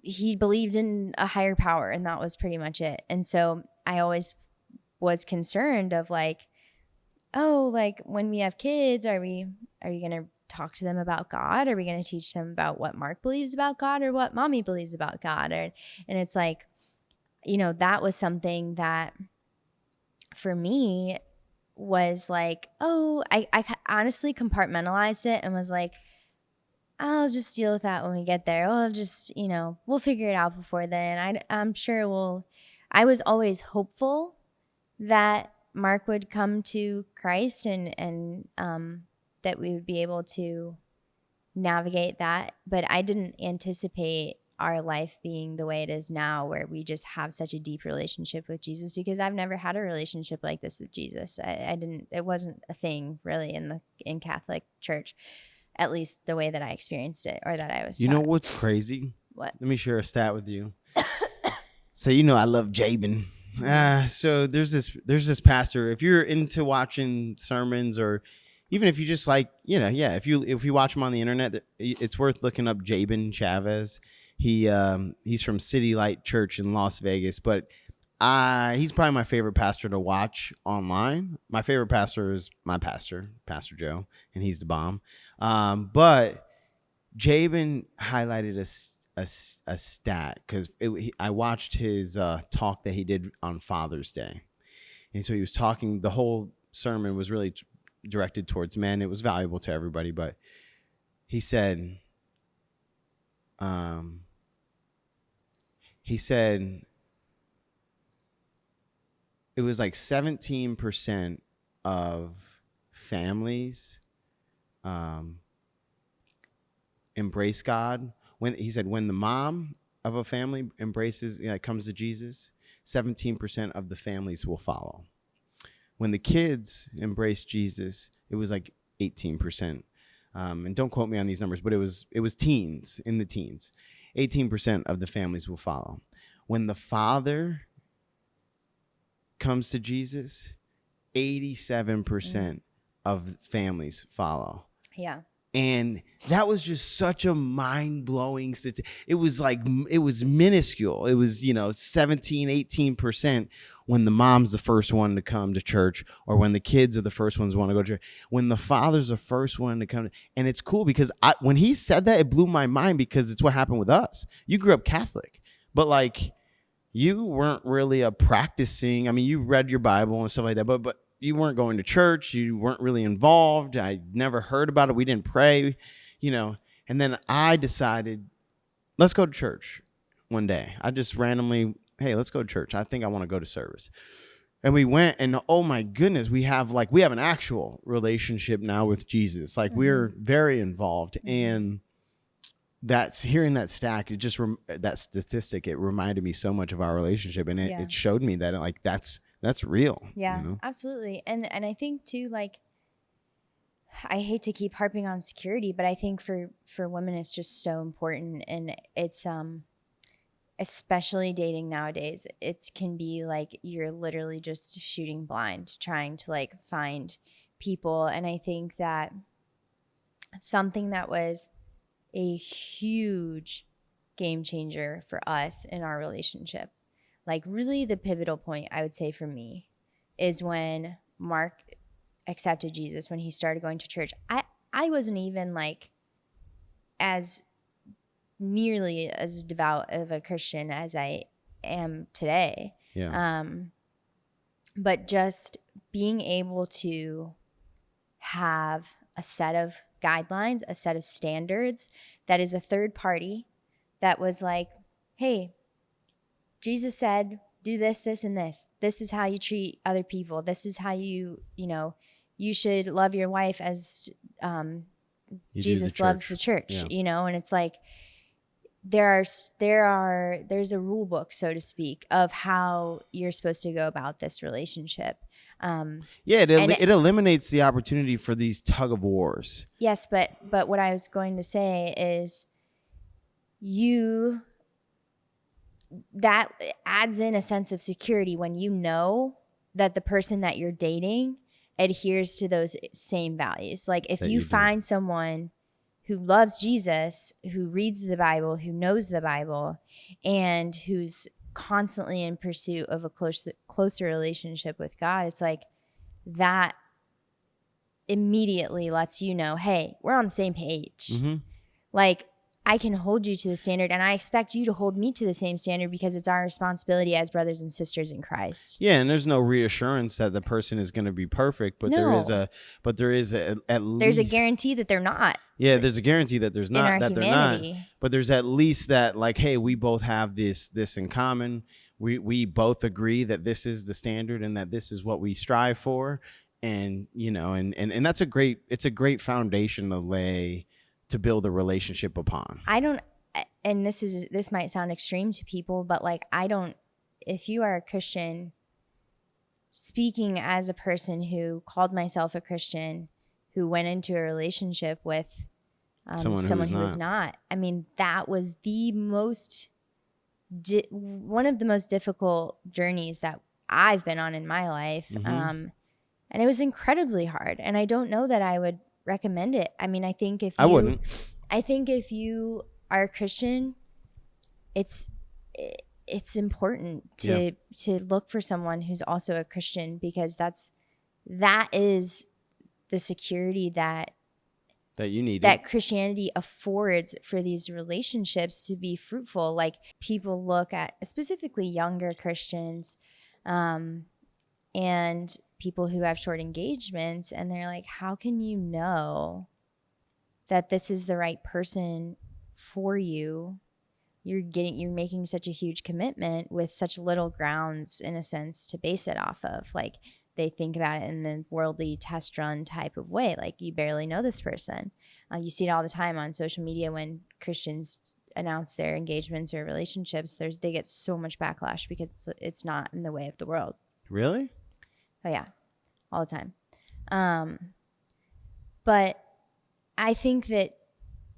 Speaker 1: he believed in a higher power, and that was pretty much it. And so I always was concerned of like, oh, like when we have kids, are we going to talk to them about God? Are we going to teach them about what Mark believes about God or what mommy believes about God? And it's like, you know, that was something that for me was like, oh, I honestly compartmentalized it and was like, I'll just deal with that when we get there. We'll just, you know, we'll figure it out before then. I'm sure I was always hopeful that Mark would come to Christ and that we would be able to navigate that. But I didn't anticipate our life being the way it is now, where we just have such a deep relationship with Jesus, because I've never had a relationship like this with Jesus. It wasn't a thing really in Catholic church, at least the way that I experienced it or that I was taught.
Speaker 2: You know what's crazy?
Speaker 1: What?
Speaker 2: Let me share a stat with you. So, you know, I love Jabin. So there's this pastor. If you're into watching sermons, or even if you just like, you know, yeah, if you watch him on the internet, it's worth looking up Jabin Chavez. He's from City Light Church in Las Vegas, but he's probably my favorite pastor to watch online. My favorite pastor is my pastor, Pastor Joe, and he's the bomb. But Jabin highlighted a stat because I watched his talk that he did on Father's Day, and so he was talking. The whole sermon was really directed towards men. It was valuable to everybody, but he said, it was like 17% of families embrace God. When the mom of a family embraces, comes to Jesus, 17% of the families will follow. When the kids embrace Jesus, it was like 18%. And don't quote me on these numbers, but it was teens, in the teens. 18% of the families will follow. When the father comes to Jesus, 87% of families follow.
Speaker 1: Yeah.
Speaker 2: And that was just such a mind-blowing statistic. It was minuscule. It was, 17, 18% when the mom's the first one to come to church, or when the kids are the first ones who want to go to church, when the father's the first one to come. And it's cool because when he said that, it blew my mind, because it's what happened with us. You grew up Catholic, but you weren't really practicing. I mean, you read your Bible and stuff like that, but weren't going to church. You weren't really involved. I never heard about it. We didn't pray, And then I decided, let's go to church one day. I just randomly, hey, let's go to church. I think I want to go to service. And we went, and oh my goodness, we have an actual relationship now with Jesus. Like, we're very involved. And that's hearing that that statistic, it reminded me so much of our relationship, and it showed me that like that's real.
Speaker 1: Yeah, absolutely. And I think too, like, I hate to keep harping on security, but I think for women it's just so important. And it's especially dating nowadays, it can be like you're literally just shooting blind trying to like find people. And I think that something that was a huge game changer for us in our relationship, like really the pivotal point, I would say, for me, is when Mark accepted Jesus, when he started going to church. I wasn't even like as nearly as devout of a Christian as I am today.
Speaker 2: Yeah.
Speaker 1: But just being able to have a set of guidelines, a set of standards that is a third party that was like, hey, Jesus said, do this, this, and this. This is how you treat other people. This is how you should love your wife as Jesus loves the church, and it's like, there's a rule book, so to speak, of how you're supposed to go about this relationship.
Speaker 2: It eliminates the opportunity for these tug of wars.
Speaker 1: Yes, but what I was going to say is that adds in a sense of security when you know that the person that you're dating adheres to those same values. Like, if you find someone who loves Jesus, who reads the Bible, who knows the Bible, and who's constantly in pursuit of a closer relationship with God, it's like that immediately lets you know, hey, we're on the same page.
Speaker 2: Mm-hmm.
Speaker 1: Like, I can hold you to the standard, and I expect you to hold me to the same standard, because it's our responsibility as brothers and sisters in Christ.
Speaker 2: Yeah, and there's no reassurance that the person is going to be perfect, but there is at least
Speaker 1: there's a guarantee that they're not.
Speaker 2: Yeah, there's a guarantee that there's not, that
Speaker 1: humanity.
Speaker 2: They're not. But there's at least that, like, hey, we both have this in common. We both agree that this is the standard and that this is what we strive for, and and that's it's a great foundation to lay to build a relationship upon.
Speaker 1: And this might sound extreme to people, but like, if you are a Christian, speaking as a person who called myself a Christian, who went into a relationship with someone who was not, I mean, that was one of the most difficult journeys that I've been on in my life.
Speaker 2: Mm-hmm.
Speaker 1: And it was incredibly hard. And I don't know that I would recommend it. I mean, I think if you are a Christian, it's important to look for someone who's also a Christian, because that is the security that
Speaker 2: you need,
Speaker 1: that Christianity affords for these relationships to be fruitful. Like, people look at specifically younger Christians, and people who have short engagements, and they're like, how can you know that this is the right person for you? You're making such a huge commitment with such little grounds, in a sense, to base it off of. Like, they think about it in the worldly test run type of way. Like, you barely know this person. You see it all the time on social media when Christians announce their engagements or relationships. They get so much backlash because it's not in the way of the world.
Speaker 2: Really?
Speaker 1: Oh yeah, all the time. But I think that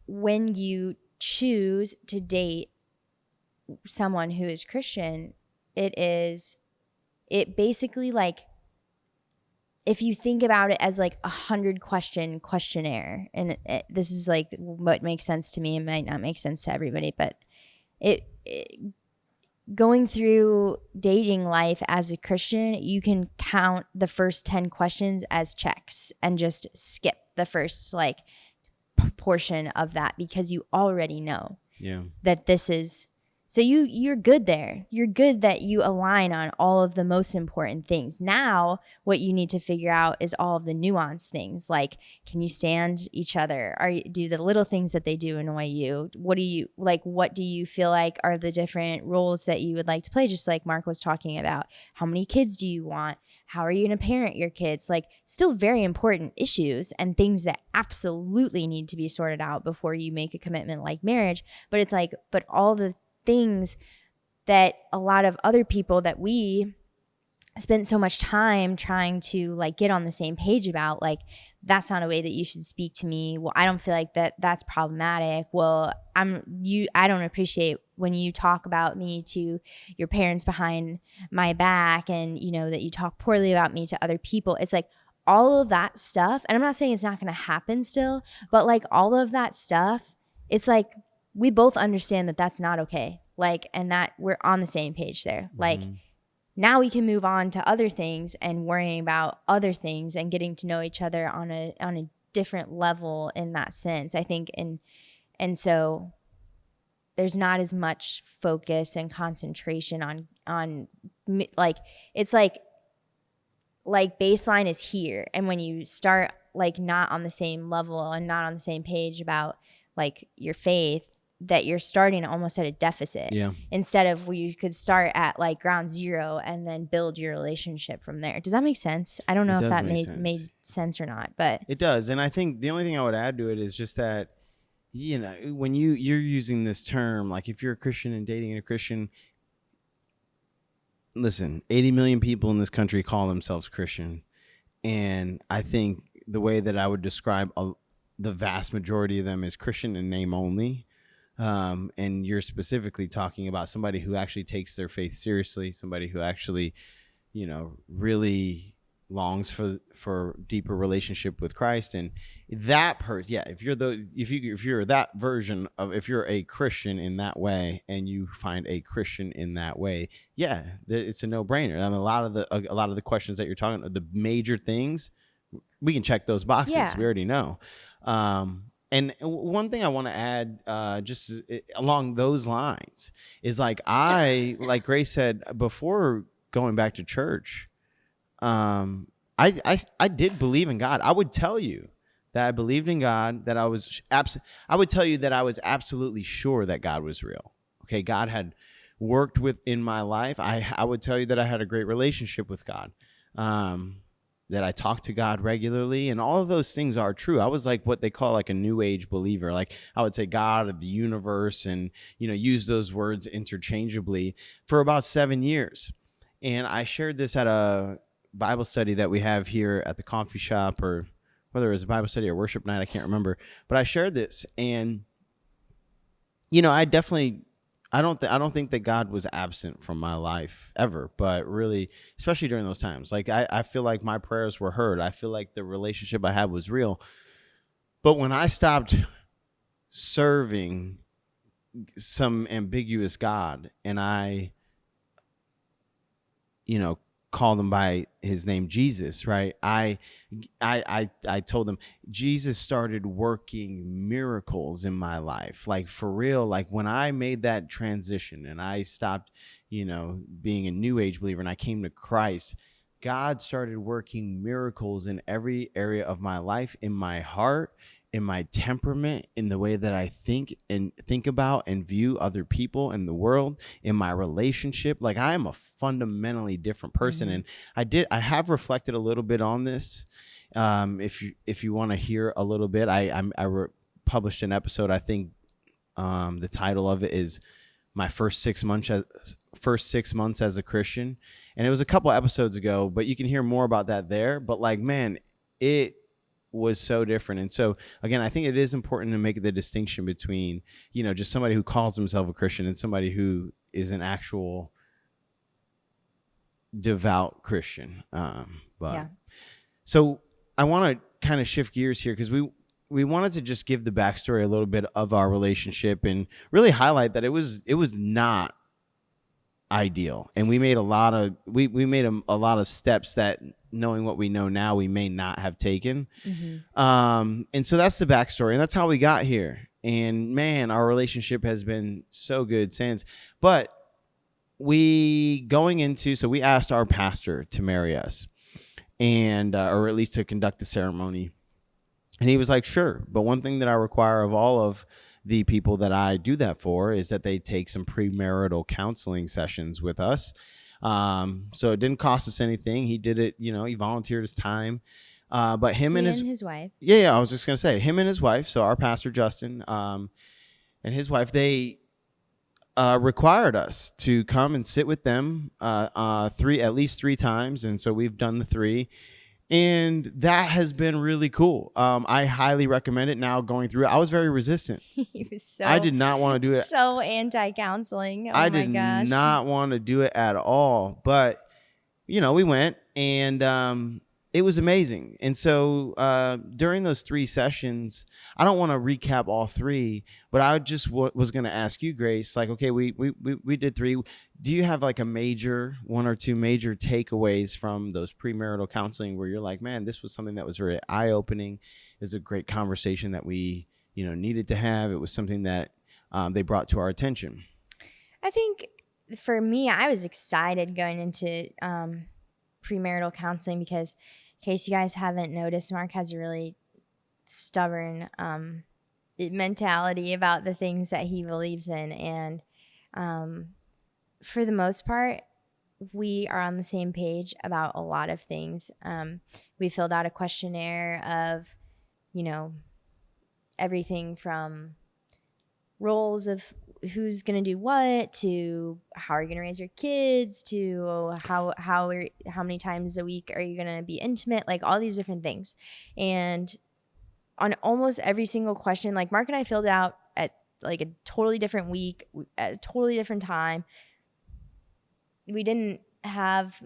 Speaker 1: when you choose to date someone who is Christian, it basically, like, if you think about it as like 100 question questionnaire, and this is like what makes sense to me, it might not make sense to everybody, but going through dating life as a Christian, you can count the first 10 questions as checks and just skip the first portion of that, because you already know that this is So you're good there. You're good that you align on all of the most important things. Now, what you need to figure out is all of the nuanced things. Like, can you stand each other? Do the little things that they do annoy you? What do you like? What do you feel like are the different roles that you would like to play? Just like Mark was talking about. How many kids do you want? How are you going to parent your kids? Like, still very important issues and things that absolutely need to be sorted out before you make a commitment like marriage. But it's like, but all the things that a lot of other people that we spent so much time trying to like get on the same page about, like, that's not a way that you should speak to me. Well, I don't feel like that's problematic. Well, I don't appreciate when you talk about me to your parents behind my back, and you know that you talk poorly about me to other people. It's like all of that stuff, and I'm not saying it's not going to happen still, but like all of that stuff, it's like we both understand that that's not okay. Like, and that we're on the same page there. Like, now we can move on to other things and worrying about other things and getting to know each other on a different level in that sense, I think. And so there's not as much focus and concentration on like, it's like baseline is here. And when you start like not on the same level and not on the same page about like your faith, that you're starting almost at a deficit.
Speaker 2: Yeah.
Speaker 1: Instead of where you could start at like ground zero and then build your relationship from there. Does that make sense? I don't know if that made sense or not, but
Speaker 2: it does. And I think the only thing I would add to it is just that, you know, when you're using this term, like if you're a Christian and dating a Christian, listen, 80 million people in this country call themselves Christian. And I think the way that I would describe the vast majority of them is Christian in name only. And you're specifically talking about somebody who actually takes their faith seriously, somebody who actually, you know, really longs for deeper relationship with Christ. And that person, yeah, if you're that version of, if you're a Christian in that way and you find a Christian in that way, yeah, it's a no-brainer. I mean, a lot of the questions that you're talking about, the major things, we can check those boxes. Yeah. We already know. And one thing I want to add, just along those lines, is like like Grace said before going back to church, I did believe in God. I would tell you that I believed in God, that I would tell you that I was absolutely sure that God was real. Okay, God had worked in my life. I would tell you that I had a great relationship with God. That I talk to God regularly, and all of those things are true. I was like what they call like a new age believer. Like I would say God of the universe and, you know, use those words interchangeably for about 7 years. And I shared this at a Bible study that we have here at the coffee shop, or whether it was a Bible study or worship night, I can't remember, but I shared this. And, you know, I don't think that God was absent from my life ever, but really, especially during those times, like I feel like my prayers were heard. I feel like the relationship I had was real. But when I stopped serving some ambiguous God and I, you know, called him by his name, Jesus, right? I told them Jesus started working miracles in my life, like for real. Like when I made that transition and I stopped, you know, being a new age believer and I came to Christ, God started working miracles in every area of my life, in my heart, in my temperament, in the way that I think about and view other people and the world, in my relationship. Like I am a fundamentally different person. Mm-hmm. And I have reflected a little bit on this. If you want to hear a little bit, I published an episode. I think the title of it is my first 6 months as a Christian. And it was a couple episodes ago, but you can hear more about that there. But like, man, it was so different. And so again, I think it is important to make the distinction between, you know, just somebody who calls himself a Christian and somebody who is an actual devout Christian. So I want to kind of shift gears here because we wanted to just give the backstory a little bit of our relationship and really highlight that it was not ideal. And we made a lot of steps that, knowing what we know now, we may not have taken. Mm-hmm. And so that's the backstory, and that's how we got here. And man, our relationship has been so good since. But we asked our pastor to marry us, and or at least to conduct the ceremony. And he was like, sure. But one thing that I require of all of the people that I do that for is that they take some premarital counseling sessions with us. So it didn't cost us anything. He did it, he volunteered his time. But him and
Speaker 1: his wife.
Speaker 2: Yeah, I was just going to say him and his wife. So our pastor, Justin, and his wife, they required us to come and sit with them at least three times. And so we've done the three. And that has been really cool. I highly recommend it. Now going through it, I was very resistant.
Speaker 1: He was so.
Speaker 2: I did not want to do it.
Speaker 1: So anti-counseling.
Speaker 2: I did not want to do it at all. But we went, and it was amazing. And so during those three sessions, I don't want to recap all three, but I just was going to ask you, Grace, like, okay, we did three. Do you have like one or two major takeaways from those premarital counseling where you're like, man, this was something that was very eye-opening. It was a great conversation that we, needed to have. It was something that they brought to our attention.
Speaker 1: I think for me, I was excited going into premarital counseling because, in case you guys haven't noticed, Mark has a really stubborn mentality about the things that he believes in. And for the most part, we are on the same page about a lot of things. We filled out a questionnaire of, everything from roles of who's going to do what to how are you going to raise your kids to how many times a week are you going to be intimate, like all these different things. And on almost every single question, like Mark and I filled it out at like a totally different week at a totally different time. We didn't have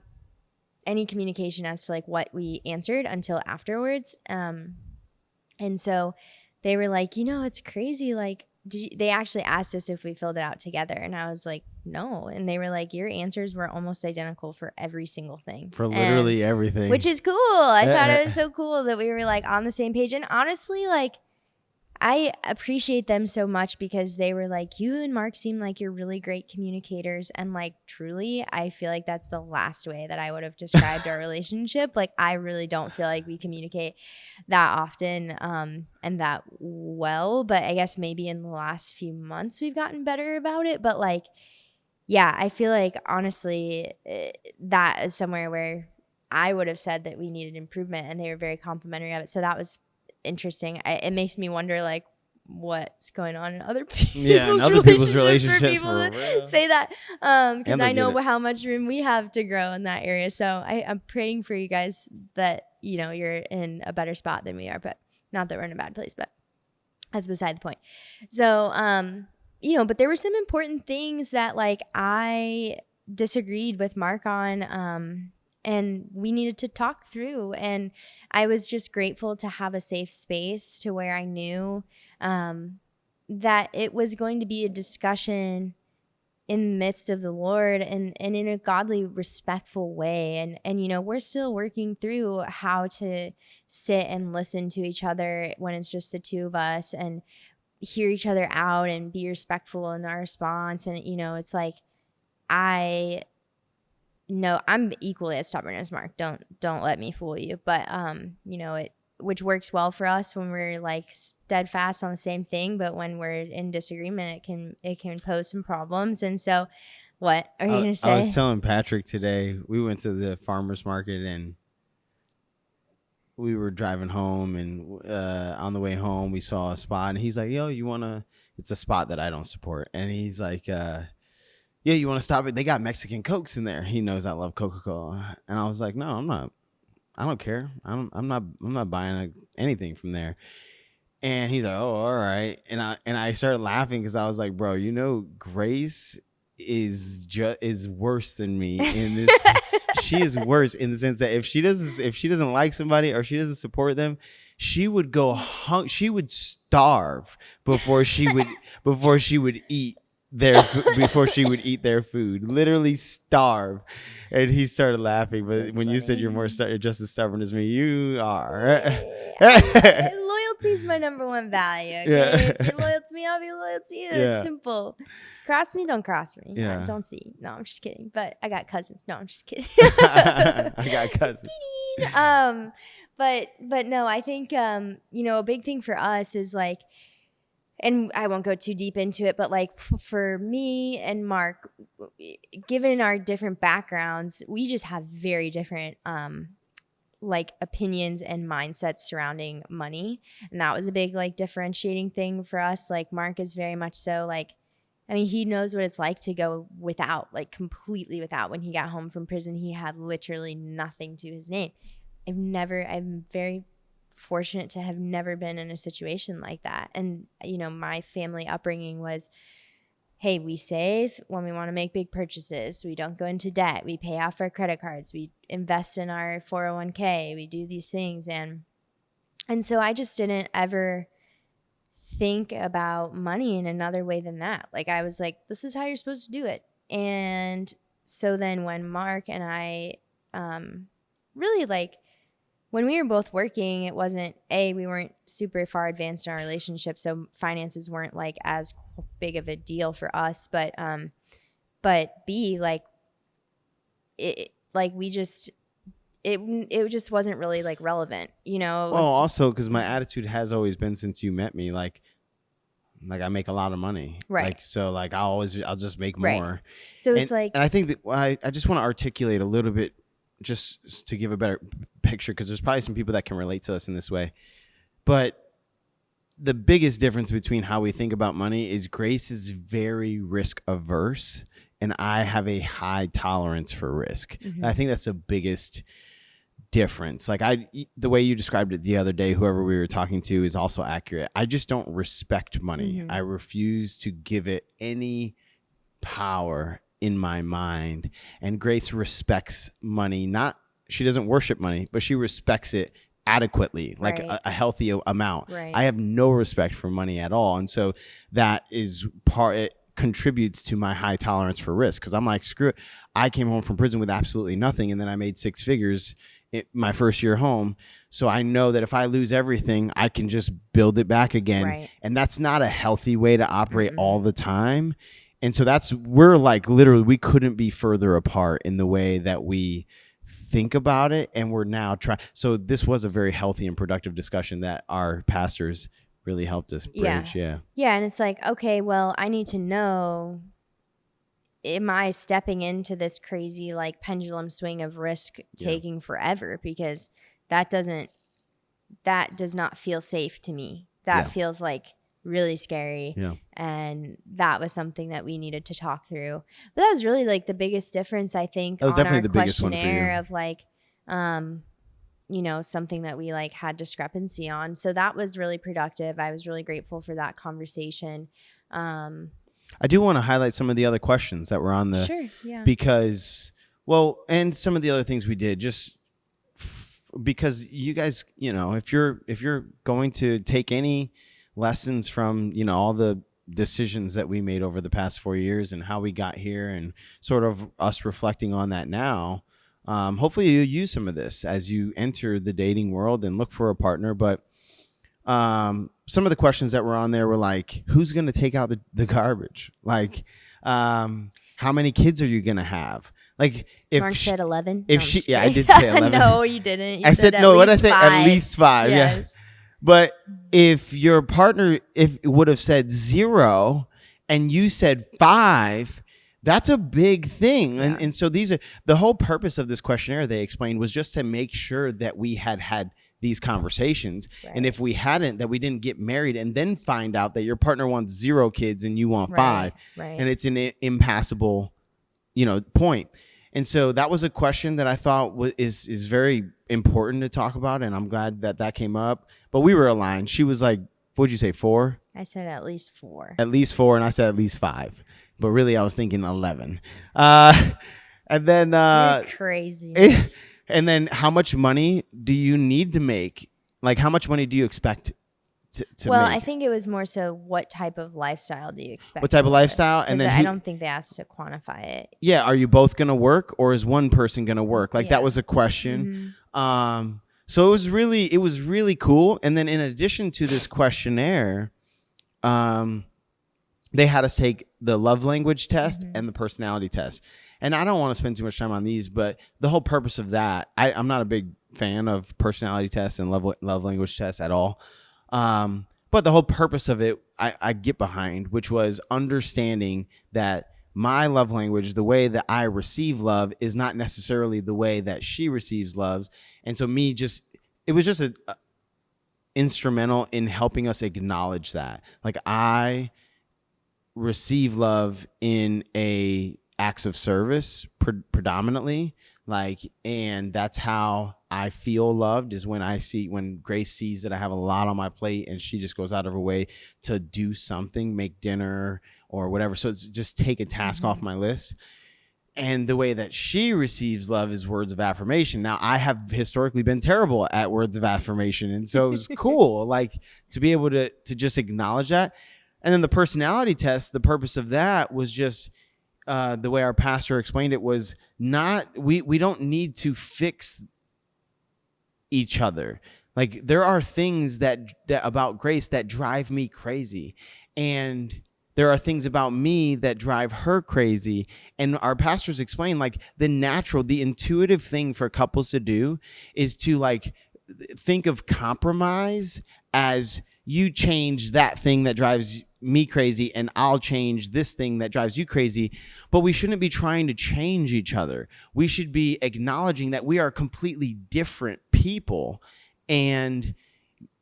Speaker 1: any communication as to like what we answered until afterwards. And so they were like, it's crazy. Like, they actually asked us if we filled it out together. And I was like, no. And they were like, your answers were almost identical for every single thing.
Speaker 2: For literally everything.
Speaker 1: Which is cool. I thought it was so cool that we were like on the same page. And honestly, like, I appreciate them so much because they were like, you and Mark seem like you're really great communicators. And like, truly, I feel like that's the last way that I would have described our relationship. Like, I really don't feel like we communicate that often and that well. But I guess maybe in the last few months we've gotten better about it. But like, yeah, I feel like honestly, that is somewhere where I would have said that we needed improvement, and they were very complimentary of it. So that was interesting. It makes me wonder like what's going on in other people's relationships for people to say that because I know how much room we have to grow in that area. So I'm praying for you guys that you're in a better spot than we are, but not that we're in a bad place, but that's beside the point. So but there were some important things that like I disagreed with Mark on and we needed to talk through. And I was just grateful to have a safe space to where I knew that it was going to be a discussion in the midst of the Lord and in a godly, respectful way. And we're still working through how to sit and listen to each other when it's just the two of us and hear each other out and be respectful in our response. And, it's like, no, I'm equally as stubborn as Mark. Don't let me fool you. But which works well for us when we're like steadfast on the same thing. But when we're in disagreement, it can pose some problems. And so, what are you gonna say?
Speaker 2: I was telling Patrick today. We went to the farmers market and we were driving home, and on the way home we saw a spot, and he's like, "Yo, you wanna?" It's a spot that I don't support, and he's like, yeah, you want to stop it? They got Mexican Cokes in there. He knows I love Coca-Cola. And I was like, no, I'm not. I don't care. I'm not buying anything from there. And he's like, oh, all right. And I started laughing because I was like, bro, Grace is worse than me in this. She is worse in the sense that if she doesn't like somebody or she doesn't support them, she would go she would starve before she would eat before she would eat their food, literally starve. And he started laughing. But
Speaker 1: That's
Speaker 2: when you said
Speaker 1: funny.
Speaker 2: you're just as stubborn as me, you are.
Speaker 1: Loyalty is my number one value. Okay,
Speaker 2: Yeah.
Speaker 1: if you're loyal to me, I'll be loyal to you. It's
Speaker 2: Yeah.
Speaker 1: simple. Cross me, don't cross me.
Speaker 2: Yeah.
Speaker 1: Don't see. No, I'm just kidding. But I got cousins. No, I'm just kidding.
Speaker 2: I got cousins.
Speaker 1: Just kidding. But no, I think a big thing for us is like, and I won't go too deep into it, but like for me and Mark, given our different backgrounds, we just have very different like opinions and mindsets surrounding money. And that was a big like differentiating thing for us. Like Mark is very much so like, I mean, he knows what it's like to go without, like completely without. When he got home from prison, he had literally nothing to his name. I'm very fortunate to have never been in a situation like that. And, my family upbringing was, hey, we save when we want to make big purchases. We don't go into debt. We pay off our credit cards. We invest in our 401k. We do these things. And so I just didn't ever think about money in another way than that. Like I was like, this is how you're supposed to do it. And so then when Mark and I really like, when we were both working, it wasn't we weren't super far advanced in our relationship, so finances weren't like as big of a deal for us. But B, like it, like we just it just wasn't really like relevant,
Speaker 2: Well, also because my attitude has always been since you met me, like I make a lot of money,
Speaker 1: right?
Speaker 2: Like so, like I'll just make more.
Speaker 1: Right. So it's like,
Speaker 2: and I think that I just want to articulate a little bit, just to give a better picture, because there's probably some people that can relate to us in this way. But the biggest difference between how we think about money is Grace is very risk averse, and I have a high tolerance for risk.
Speaker 1: Mm-hmm.
Speaker 2: I think that's the biggest difference. Like the way you described it the other day, whoever we were talking to, is also accurate. I just don't respect money.
Speaker 1: Mm-hmm.
Speaker 2: I refuse to give it any power in my mind. And Grace respects money. She doesn't worship money, but she respects it adequately, like
Speaker 1: right.
Speaker 2: a healthy amount.
Speaker 1: Right.
Speaker 2: I have no respect for money at all. And so that is it contributes to my high tolerance for risk, because I'm like, screw it. I came home from prison with absolutely nothing, and then I made 6 figures my first year home. So I know that if I lose everything, I can just build it back again.
Speaker 1: Right.
Speaker 2: And that's not a healthy way to operate all the time. And so we're like, literally, we couldn't be further apart in the way that we think about it. And we're now trying. So this was a very healthy and productive discussion that our pastors really helped us bridge. Yeah.
Speaker 1: And it's like, okay, well, I need to know, am I stepping into this crazy like pendulum swing of risk taking forever? Because that does not feel safe to me. That feels like really scary.
Speaker 2: Yeah.
Speaker 1: And that was something that we needed to talk through. But that was really like the biggest difference, I think,
Speaker 2: that was
Speaker 1: on
Speaker 2: definitely
Speaker 1: our
Speaker 2: the biggest one for
Speaker 1: questionnaire
Speaker 2: you.
Speaker 1: of like, something that we like had discrepancy on. So that was really productive. I was really grateful for that conversation.
Speaker 2: I do want to highlight some of the other questions that were on the,
Speaker 1: sure, yeah,
Speaker 2: because, and some of the other things we did, just because you guys, if you're going to take any lessons from, all the decisions that we made over the past 4 years and how we got here, and sort of us reflecting on that now, hopefully you use some of this as you enter the dating world and look for a partner. But some of the questions that were on there were like, who's going to take out the garbage? Like, how many kids are you going to have? Like, if
Speaker 1: Mark said 11.
Speaker 2: If I did say 11.
Speaker 1: No, you didn't.
Speaker 2: I said no. What did I say?
Speaker 1: 5.
Speaker 2: At least 5.
Speaker 1: Yes.
Speaker 2: Yeah. But if your partner would have said 0 and you said 5, that's a big thing.
Speaker 1: Yeah.
Speaker 2: And so the whole purpose of this questionnaire, they explained, was just to make sure that we had these conversations. Right. And if we hadn't, that we didn't get married and then find out that your partner wants 0 kids and you want 5.
Speaker 1: Right.
Speaker 2: And it's an impassable, point. And so that was a question that I thought is very important to talk about. And I'm glad that came up. But we were aligned. She was like, what'd you say, 4?
Speaker 1: I said at least 4.
Speaker 2: At least 4. And I said at least 5. But really, I was thinking 11. And then
Speaker 1: craziness.
Speaker 2: And then how much money do you need to make? Like, how much money do you expect to
Speaker 1: Well, I
Speaker 2: make.
Speaker 1: think it was more so what type of lifestyle do you
Speaker 2: What
Speaker 1: expect
Speaker 2: type
Speaker 1: to
Speaker 2: of
Speaker 1: live?
Speaker 2: lifestyle? And
Speaker 1: Because
Speaker 2: then
Speaker 1: I
Speaker 2: who?
Speaker 1: don't think they asked to quantify it.
Speaker 2: Yeah, are you both gonna work, or is one person gonna work? Like that
Speaker 1: Yeah.
Speaker 2: was a question.
Speaker 1: Mm-hmm.
Speaker 2: So it was really cool. And then in addition to this questionnaire, um, they had us take the love language test
Speaker 1: Mm-hmm.
Speaker 2: and the personality test. And I don't want to spend too much time on these, but the whole purpose of that, I'm not a big fan of personality tests and love language tests at all. But the whole purpose of it, I get behind, which was understanding that my love language, the way that I receive love, is not necessarily the way that she receives loves. And so it was just a instrumental in helping us acknowledge that. Like I receive love in a acts of service predominantly, like, and that's how I feel loved, is when Grace sees that I have a lot on my plate and she just goes out of her way to do something, make dinner or whatever, so it's just take a task
Speaker 1: Mm-hmm.
Speaker 2: off my list. And the way that she receives love is words of affirmation. Now, I have historically been terrible at words of affirmation, and so it was cool, like, to be able to just acknowledge that. And then the personality test, the purpose of that was just the way our pastor explained it was not, we don't need to fix each other. Like there are things that about Grace that drive me crazy, and there are things about me that drive her crazy. And our pastors explain, like, the intuitive thing for couples to do is to, like, think of compromise as you change that thing that drives me crazy and I'll change this thing that drives you crazy. But we shouldn't be trying to change each other. We should be acknowledging that we are completely different people. And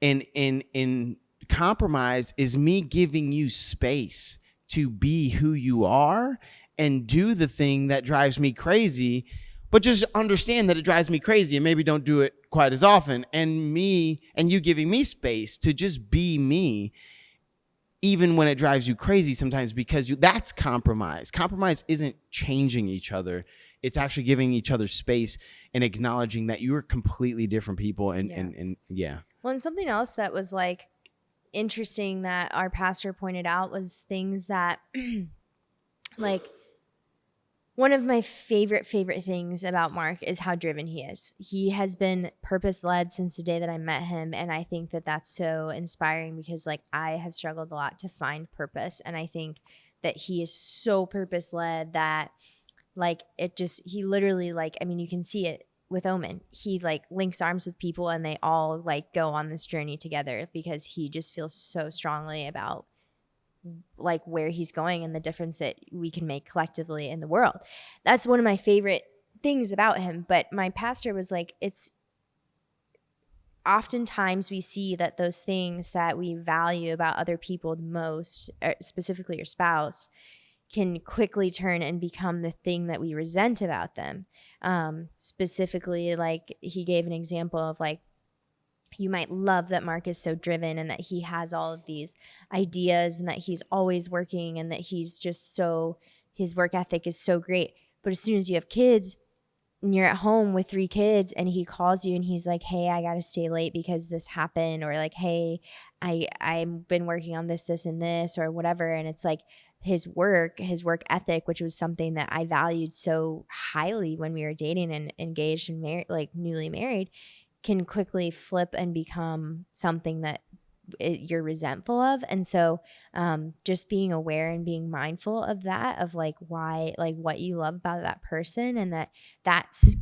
Speaker 2: in compromise is me giving you space to be who you are and do the thing that drives me crazy, but just understand that it drives me crazy and maybe don't do it quite as often. And you giving me space to just be me, even when it drives you crazy sometimes, because that's compromise. Compromise isn't changing each other. It's actually giving each other space and acknowledging that you're completely different people. And yeah.
Speaker 1: Well, and something else that was like interesting that our pastor pointed out was things that like one of my favorite things about Mark is how driven he is. He has been purpose led since the day that I met him, and I think that that's so inspiring because like I have struggled a lot to find purpose, and I think that he is so purpose led that like he literally, like, I mean, you can see it with Omen. He like links arms with people and they all like go on this journey together because he just feels so strongly about like where he's going and the difference that we can make collectively in the world. That's one of my favorite things about him. But my pastor was like, it's oftentimes we see that those things that we value about other people the most, specifically your spouse, can quickly turn and become the thing that we resent about them. Specifically, like he gave an example of like, you might love that Mark is so driven and that he has all of these ideas and that he's always working and that he's just so, his work ethic is so great. But as soon as you have kids and you're at home with 3 kids and he calls you and he's like, hey, I got to stay late because this happened, or like, hey, I've been working on this and this or whatever. And it's like his work ethic, which was something that I valued so highly when we were dating and engaged and married, like newly married, can quickly flip and become something that you're resentful of. And so just being aware and being mindful of that, of like why, like what you love about that person, and that's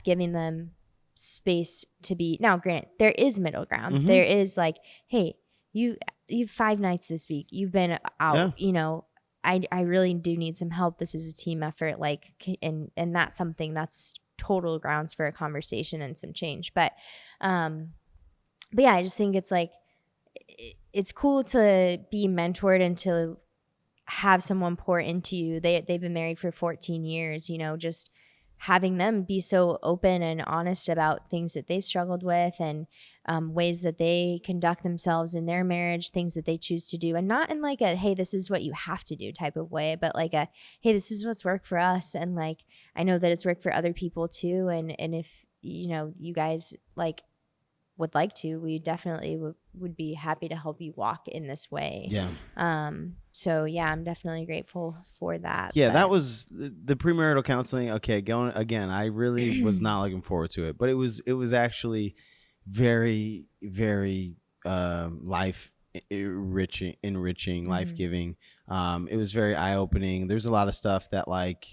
Speaker 1: giving them space to be. Now granted, there is middle ground.
Speaker 2: Mm-hmm.
Speaker 1: There is like, hey, you've 5 nights this week, you've been out,
Speaker 2: Yeah.
Speaker 1: I really do need some help. This is a team effort. Like, and that's something that's total grounds for a conversation and some change. But yeah, I just think it's like, it's cool to be mentored and to have someone pour into you. They've been married for 14 years, just having them be so open and honest about things that they struggled with and ways that they conduct themselves in their marriage, things that they choose to do, and not in like a, hey, this is what you have to do type of way, but like a, hey, this is what's worked for us. And like, I know that it's worked for other people too. And if, you guys like would like to, we definitely would be happy to help you walk in this way.
Speaker 2: Yeah.
Speaker 1: So yeah, I'm definitely grateful for that.
Speaker 2: Yeah, that
Speaker 1: But
Speaker 2: was the premarital counseling. Okay, going again. I really was not looking forward to it, but it was actually very very life enriching, life
Speaker 1: mhm,
Speaker 2: giving. It was very eye opening. There's a lot of stuff that like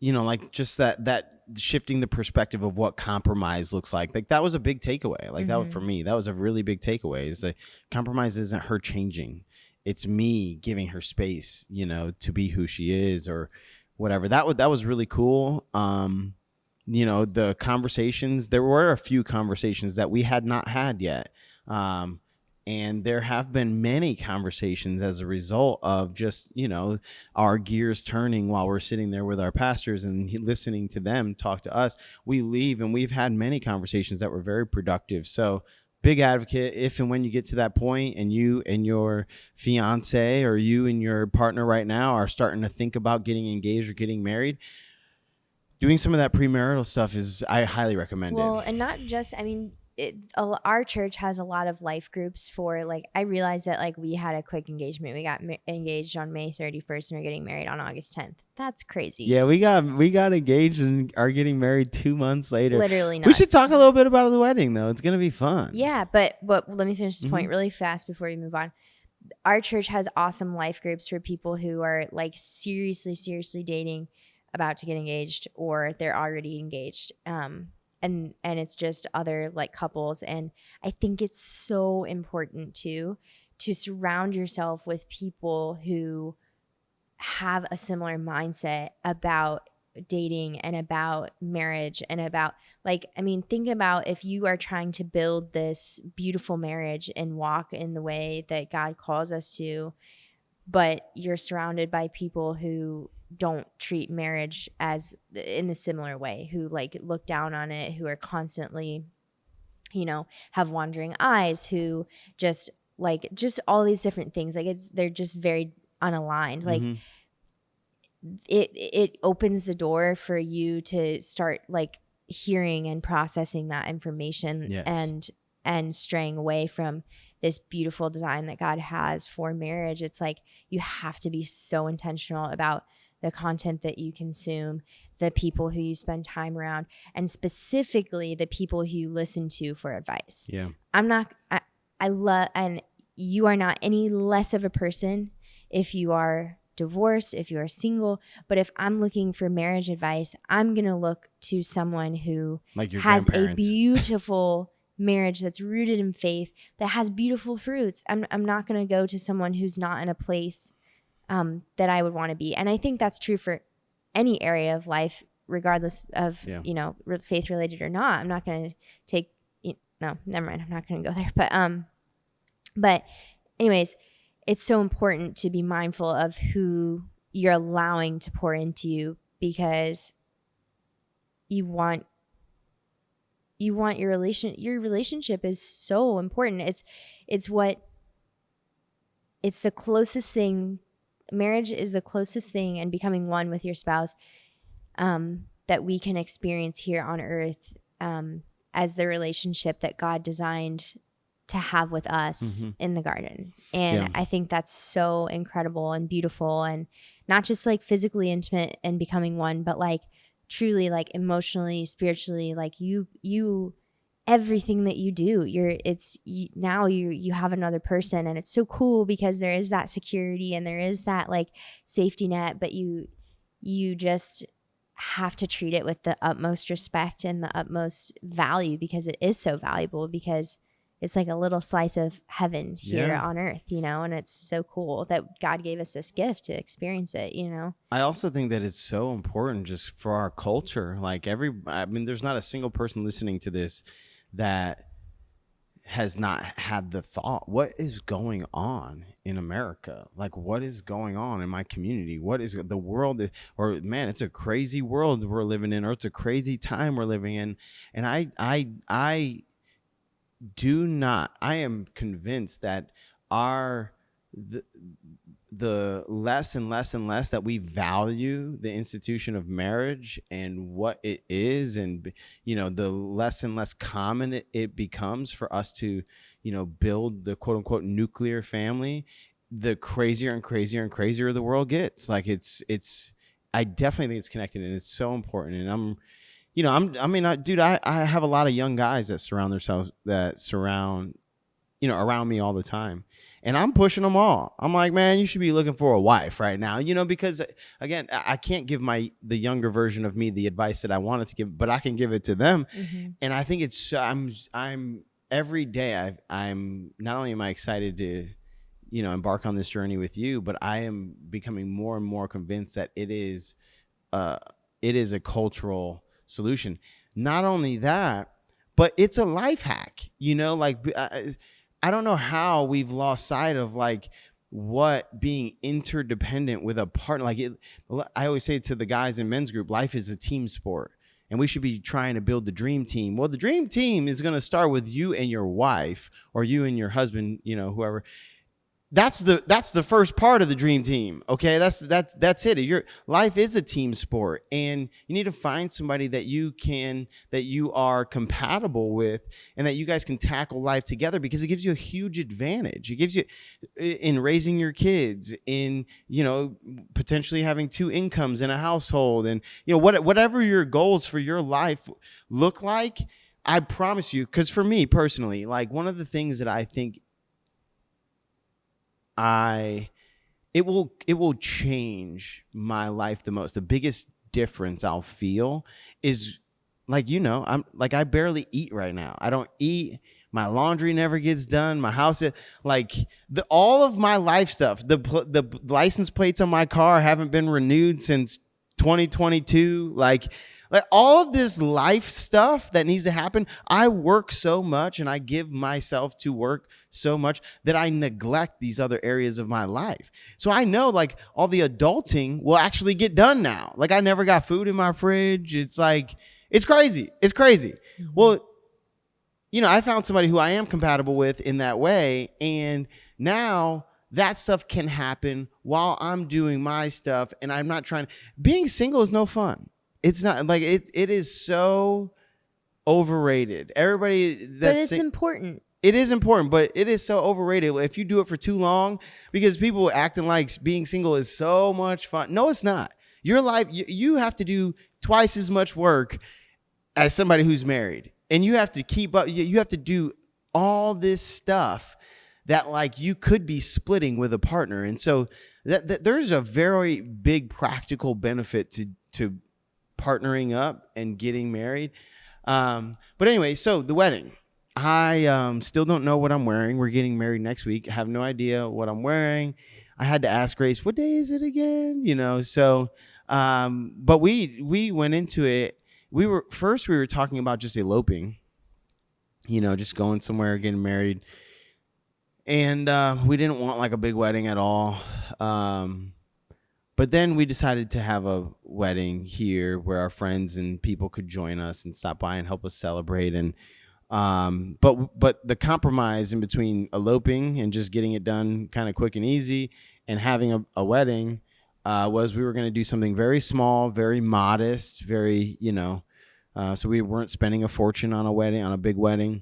Speaker 2: like just that shifting the perspective of what compromise looks like. Like that was a big takeaway. Like that was, for
Speaker 1: mhm.
Speaker 2: me, that was a really big takeaway. Is that compromise isn't her changing. It's me giving her space, to be who she is or whatever. That was really cool. The conversations, there were a few conversations that we had not had yet. And there have been many conversations as a result of just, our gears turning while we're sitting there with our pastors and listening to them talk to us. We leave and we've had many conversations that were very productive. So, big advocate, if and when you get to that point and you and your fiance or you and your partner right now are starting to think about getting engaged or getting married, doing some of that premarital stuff I highly recommend it.
Speaker 1: Well, and not just, I mean, our church has a lot of life groups for like, I realized that like we had a quick engagement. We got engaged on May 31st and we're getting married on August 10th. That's crazy.
Speaker 2: Yeah, we got engaged and are getting married 2 months later.
Speaker 1: Literally
Speaker 2: We should
Speaker 1: nuts.
Speaker 2: talk a little bit about the wedding though. It's gonna be fun.
Speaker 1: Yeah, but let me finish this
Speaker 2: Mm-hmm.
Speaker 1: point really fast before we move on. Our church has awesome life groups for people who are like seriously dating, about to get engaged, or they're already engaged. And it's just other like couples. And I think it's so important to surround yourself with people who have a similar mindset about dating and about marriage and about, like, I mean, think about if you are trying to build this beautiful marriage and walk in the way that God calls us to, but you're surrounded by people who don't treat marriage as in the similar way, who like look down on it, who are constantly, have wandering eyes, who just all these different things, like they're just very unaligned. Like
Speaker 2: Mm-hmm.
Speaker 1: it opens the door for you to start like hearing and processing that information,
Speaker 2: Yes.
Speaker 1: and straying away from this beautiful design that God has for marriage. It's like you have to be so intentional about the content that you consume, the people who you spend time around, and specifically the people who you listen to for advice.
Speaker 2: Yeah.
Speaker 1: I love, and you are not any less of a person if you are divorced, if you are single. But if I'm looking for marriage advice, I'm going to look to someone who
Speaker 2: Like your
Speaker 1: has a
Speaker 2: grandparents.
Speaker 1: beautiful marriage that's rooted in faith, that has beautiful fruits. I'm not going to go to someone who's not in a place that I would want to be. And I think that's true for any area of life, regardless of,
Speaker 2: Yeah.
Speaker 1: Faith related or not. I'm not going to take, no, never mind. I'm not going to go there. But anyways, it's so important to be mindful of who you're allowing to pour into you, because you want your relationship is so important. It's the closest thing. Marriage is the closest thing, and becoming one with your spouse, that we can experience here on earth, as the relationship that God designed to have with us in the garden. And I think that's so incredible and beautiful, and not just like physically intimate and becoming one, but like truly like emotionally, spiritually, like you everything that you do, now you have another person. And it's so cool because there is that security and there is that like safety net, but you just have to treat it with the utmost respect and the utmost value, because it is so valuable, because it's like a little slice of heaven here on earth, and it's so cool that God gave us this gift to experience it,
Speaker 2: I also think that it's so important just for our culture. Like there's not a single person listening to this that has not had the thought, what is going on in America? Like, what is going on in my community? What is the world? Or man, it's a crazy world we're living in, or it's a crazy time we're living in. And I am convinced that our the the less and less and less that we value the institution of marriage and what it is, and the less and less common it becomes for us to build the quote unquote nuclear family, the crazier and crazier and crazier the world gets. Like it's I definitely think it's connected, and it's so important. And dude, I have a lot of young guys that surround around me all the time. And I'm pushing them all. I'm like, man, you should be looking for a wife right now, because again, I can't give the younger version of me the advice that I wanted to give, but I can give it to them.
Speaker 1: Mm-hmm.
Speaker 2: And I think I'm every day I'm not only am I excited to, embark on this journey with you, but I am becoming more and more convinced that it is a cultural solution. Not only that, but it's a life hack, I don't know how we've lost sight of like what being interdependent with a partner. I always say to the guys in men's group, life is a team sport, and we should be trying to build the dream team. Well, the dream team is going to start with you and your wife, or you and your husband, whoever. That's the first part of the dream team. Okay. That's it. Your life is a team sport, and you need to find somebody that you are compatible with, and that you guys can tackle life together, because it gives you a huge advantage. It gives you in raising your kids, in, potentially having two incomes in a household, and, whatever your goals for your life look like. I promise you, because for me personally, like one of the things that I think it will change my life the most. The biggest difference I'll feel is I'm like, I barely eat right now. I don't eat. My laundry never gets done. My house, all of my life stuff, the license plates on my car haven't been renewed since 2022. Like all of this life stuff that needs to happen. I work so much, and I give myself to work so much that I neglect these other areas of my life. So I know like all the adulting will actually get done now. Like I never got food in my fridge. It's like, it's crazy. It's crazy. Mm-hmm. Well, I found somebody who I am compatible with in that way. And now that stuff can happen while I'm doing my stuff, and I'm not being single is no fun. It's not like it is so overrated. But
Speaker 1: it's important.
Speaker 2: It is important, but it is so overrated if you do it for too long, because people acting like being single is so much fun. No, it's not. Your life, you have to do twice as much work as somebody who's married, and you have to keep up. You have to do all this stuff that like you could be splitting with a partner. And so that there's a very big practical benefit to partnering up and getting married. But anyway, so the wedding, I still don't know what I'm wearing. We're getting married next week. I have no idea what I'm wearing. I had to ask Grace, what day is it again? So, but we went into it. We were talking about just eloping, just going somewhere, getting married. And we didn't want like a big wedding at all. But then we decided to have a wedding here where our friends and people could join us and stop by and help us celebrate. And but the compromise in between eloping and just getting it done kind of quick and easy and having a wedding was we were going to do something very small, very modest, very, so we weren't spending a fortune on a big wedding.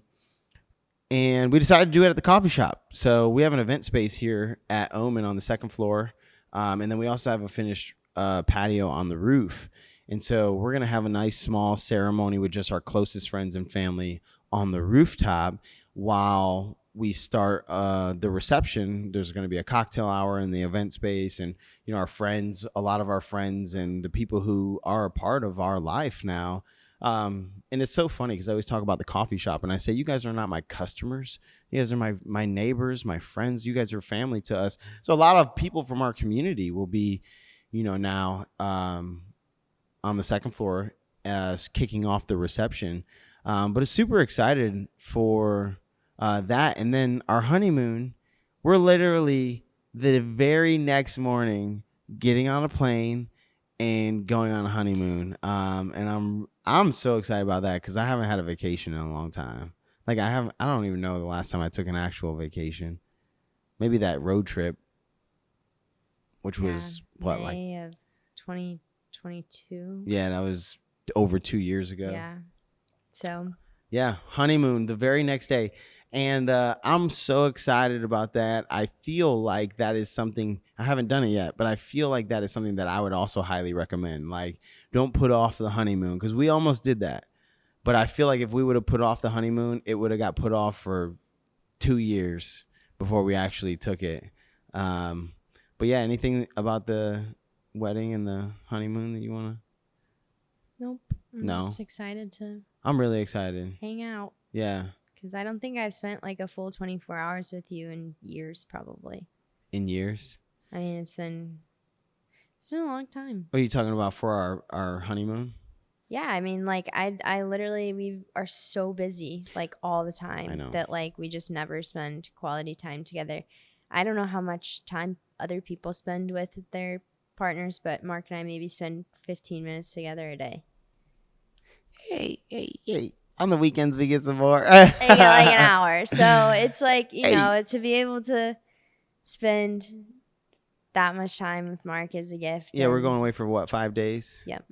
Speaker 2: And we decided to do it at the coffee shop. So we have an event space here at Omen on the second floor. And then we also have a finished patio on the roof. And so we're going to have a nice small ceremony with just our closest friends and family on the rooftop while we start the reception. There's going to be a cocktail hour in the event space. And, our friends, a lot of our friends and the people who are a part of our life now. And it's so funny because I always talk about the coffee shop and I say, you guys are not my customers. You guys are my neighbors, my friends. You guys are family to us. So a lot of people from our community will be, now on the second floor as kicking off the reception. But it's super excited for that. And then our honeymoon, we're literally the very next morning getting on a plane and going on a honeymoon. And I'm so excited about that because I haven't had a vacation in a long time. Like I don't even know the last time I took an actual vacation. Maybe that road trip which was what, like,
Speaker 1: May of 2022.
Speaker 2: yeah, that was over 2 years ago.
Speaker 1: Yeah. So
Speaker 2: Yeah, honeymoon the very next day. And I'm so excited about that. I feel like that is something, I haven't done it yet, but I feel like that is something that I would also highly recommend. Like, don't put off the honeymoon, because we almost did that. But I feel like if we would have put off the honeymoon, it would have got put off for 2 years before we actually took it. But yeah, anything about the wedding and the honeymoon that you want to?
Speaker 1: nope. I'm
Speaker 2: No.
Speaker 1: just excited to
Speaker 2: I'm really excited.
Speaker 1: hang out.
Speaker 2: Yeah.
Speaker 1: Because I don't think I've spent like a full 24 hours with you in years, probably.
Speaker 2: In years?
Speaker 1: I mean, it's been a long time.
Speaker 2: What are you talking about for our honeymoon?
Speaker 1: Yeah, I mean, like I literally, we are so busy like all the time
Speaker 2: I know.
Speaker 1: that like we just never spend quality time together. I don't know how much time other people spend with their partners, but Mark and I maybe spend 15 minutes together a day.
Speaker 2: Hey. On the weekends we get some more.
Speaker 1: Like an hour. So it's like, you
Speaker 2: Hey.
Speaker 1: know, to be able to spend that much time with Mark is a gift.
Speaker 2: Yeah, we're going away for what, 5 days?
Speaker 1: Yep.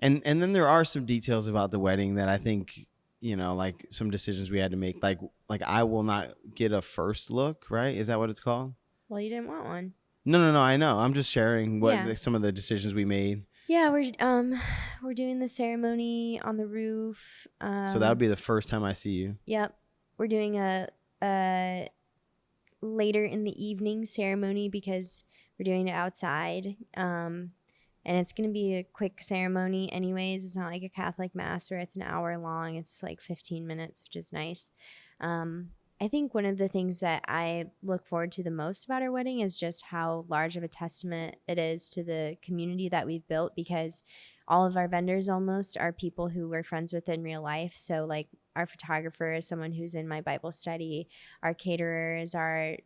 Speaker 2: And then there are some details about the wedding that I think, you know, like some decisions we had to make. Like I will not get a first look, right? Is that what it's called?
Speaker 1: Well, you didn't want one.
Speaker 2: No, I know. I'm just sharing what
Speaker 1: Yeah.
Speaker 2: some of the decisions we made.
Speaker 1: Yeah, we're doing the ceremony on the roof.
Speaker 2: So that'll be the first time I see you.
Speaker 1: Yep. We're doing a later in the evening ceremony because we're doing it outside. And it's going to be a quick ceremony anyways. It's not like a Catholic mass where it's an hour long. It's like 15 minutes, which is nice. I think one of the things that I look forward to the most about our wedding is just how large of a testament it is to the community that we've built, because all of our vendors almost are people who we're friends with in real life. So like our photographer is someone who's in my Bible study. Our caterer is our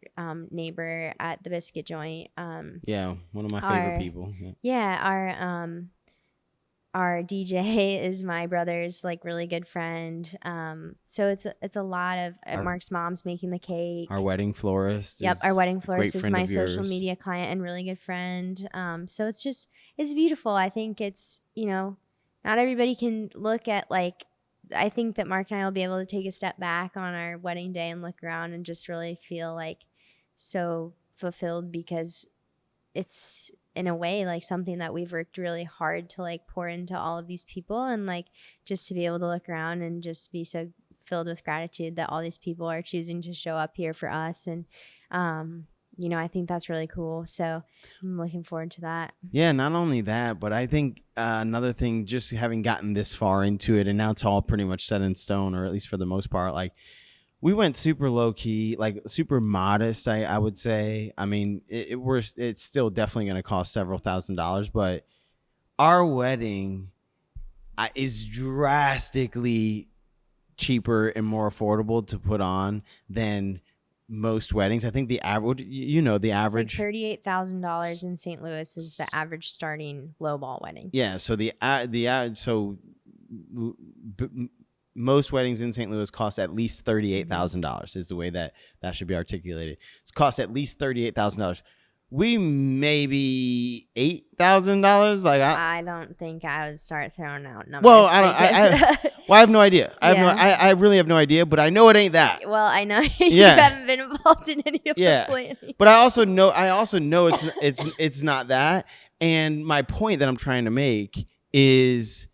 Speaker 1: neighbor at the biscuit joint.
Speaker 2: Yeah, one of my favorite people.
Speaker 1: Yeah, our DJ is my brother's like really good friend. So it's a lot of Mark's mom's making the cake.
Speaker 2: Our wedding florist.
Speaker 1: Yep, our wedding florist is my social
Speaker 2: yours.
Speaker 1: media client and really good friend. So it's beautiful. I think it's, you know, not everybody can look at like, I think that Mark and I will be able to take a step back on our wedding day and look around and just really feel like so fulfilled, because it's in a way like something that we've worked really hard to like pour into all of these people, and like just to be able to look around and just be so filled with gratitude that all these people are choosing to show up here for us. And you know, I think that's really cool. So I'm looking forward to that.
Speaker 2: Yeah, not only that, but I think another thing, just having gotten this far into it and now it's all pretty much set in stone, or at least for the most part, like we went super low key, like super modest, I would say. I mean, it's still definitely going to cost several $1,000s, but our wedding is drastically cheaper and more affordable to put on than most weddings. I think the average, the average,
Speaker 1: it's like $38,000 in St. Louis is the average starting lowball wedding.
Speaker 2: Yeah, so most weddings in St. Louis cost at least $38,000 is the way that should be articulated. It's cost at least $38,000. We maybe $8,000. Like
Speaker 1: I don't think I would start throwing out numbers.
Speaker 2: Well, I have no idea. I really have no idea, but I know it ain't that.
Speaker 1: Well, I know you haven't been involved in any of the planning.
Speaker 2: But I also know it's not that. And my point that I'm trying to make is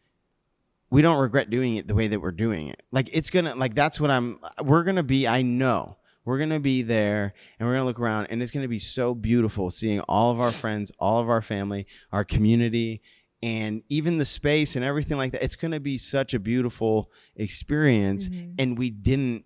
Speaker 2: we don't regret doing it the way that we're doing it. Like we're going to be there and we're going to look around, and it's going to be so beautiful seeing all of our friends, all of our family, our community, and even the space and everything like that. It's going to be such a beautiful experience. Mm-hmm. And we didn't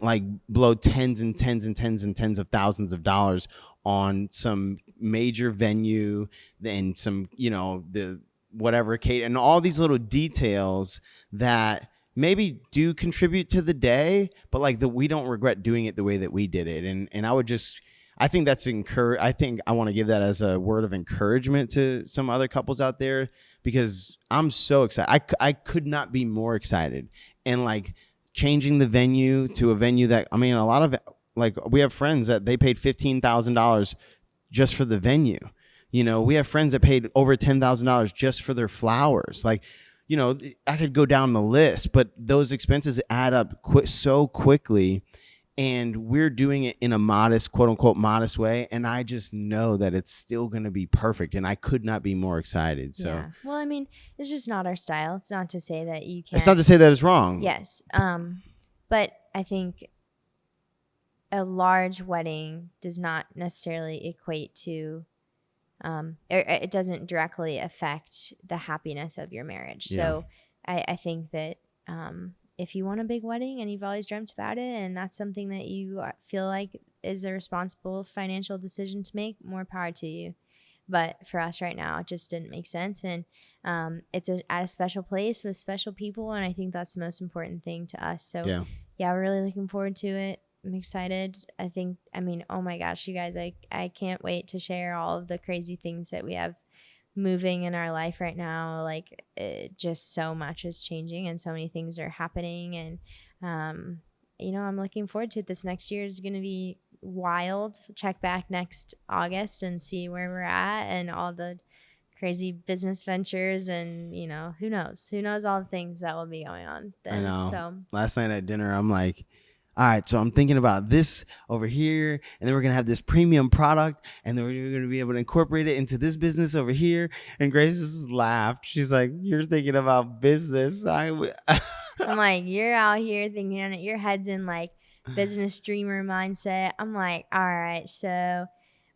Speaker 2: like blow tens and tens and tens and tens of thousands of dollars on some major venue and some, the whatever, Kate, and all these little details that maybe do contribute to the day, but like we don't regret doing it the way that we did it. And I think that's I think I want to give that as a word of encouragement to some other couples out there, because I'm so excited. I could not be more excited. And like changing the venue to a venue that, I mean, a lot of like we have friends that they paid $15,000 just for the venue. You know, we have friends that paid over $10,000 just for their flowers. Like, you know, I could go down the list, but those expenses add up so quickly. And we're doing it in a modest, quote unquote, modest way. And I just know that it's still going to be perfect. And I could not be more excited. So
Speaker 1: Yeah. Well, I mean, it's just not our style. It's not to say that you can't.
Speaker 2: it's not to say that it's wrong.
Speaker 1: Yes. But I think a large wedding does not necessarily equate to, it doesn't directly affect the happiness of your marriage.
Speaker 2: Yeah.
Speaker 1: So I think that if you want a big wedding and you've always dreamt about it, and that's something that you feel like is a responsible financial decision to make, more power to you. But for us right now, it just didn't make sense. And it's at a special place with special people. And I think that's the most important thing to us. So yeah, we're really looking forward to it. I'm excited. I mean, oh my gosh, you guys, I can't wait to share all of the crazy things that we have moving in our life right now. Like, just so much is changing and so many things are happening. And, you know, I'm looking forward to it. This next year is going to be wild. Check back next August and see where we're at and all the crazy business ventures. And, you know, who knows all the things that will be going on then.
Speaker 2: I know.
Speaker 1: So
Speaker 2: last night at dinner, I'm like, all right, so I'm thinking about this over here, and then we're going to have this premium product, and then we're going to be able to incorporate it into this business over here. And Grace just laughed. She's like, you're thinking about business. I'm
Speaker 1: like, you're out here thinking on it. Your head's in like business dreamer mindset. I'm like, all right, so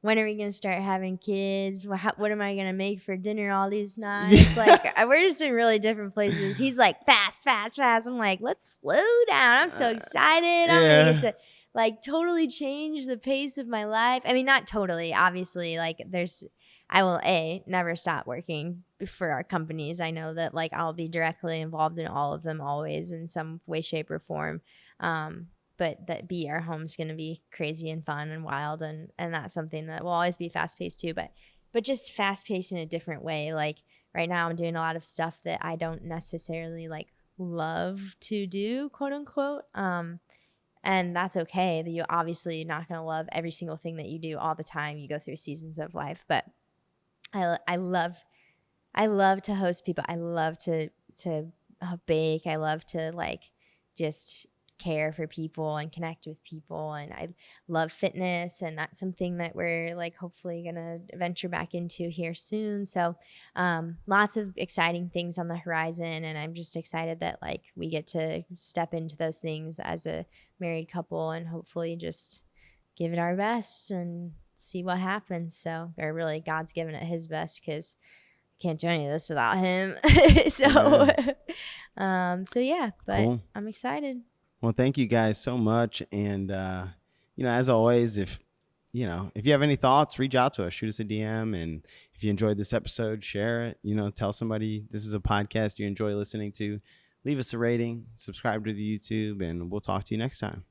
Speaker 1: when are we going to start having kids? What am I going to make for dinner all these nights? Like, we're just in really different places. He's like, fast. I'm like, let's slow down. I'm so excited. I'm going to get to like totally change the pace of my life. I mean, not totally, obviously. Like, I will never stop working for our companies. I know that like I'll be directly involved in all of them always in some way, shape, or form. But that our home's going to be crazy and fun and wild. And that's something that will always be fast paced too, but just fast paced in a different way. Like right now I'm doing a lot of stuff that I don't necessarily like love to do, quote unquote. And that's okay. That you're obviously not going to love every single thing that you do all the time. You go through seasons of life, but I love to host people. I love to bake. I love to like just care for people and connect with people, and I love fitness, and that's something that we're like hopefully gonna venture back into here soon. So lots of exciting things on the horizon, and I'm just excited that like we get to step into those things as a married couple and hopefully just give it our best and see what happens. So, or really God's given it his best, because I can't do any of this without him. So yeah, but cool. I'm excited.
Speaker 2: Well, thank you guys so much. And, you know, as always, if you have any thoughts, reach out to us, shoot us a DM. And if you enjoyed this episode, share it, tell somebody this is a podcast you enjoy listening to, leave us a rating, subscribe to the YouTube, and we'll talk to you next time.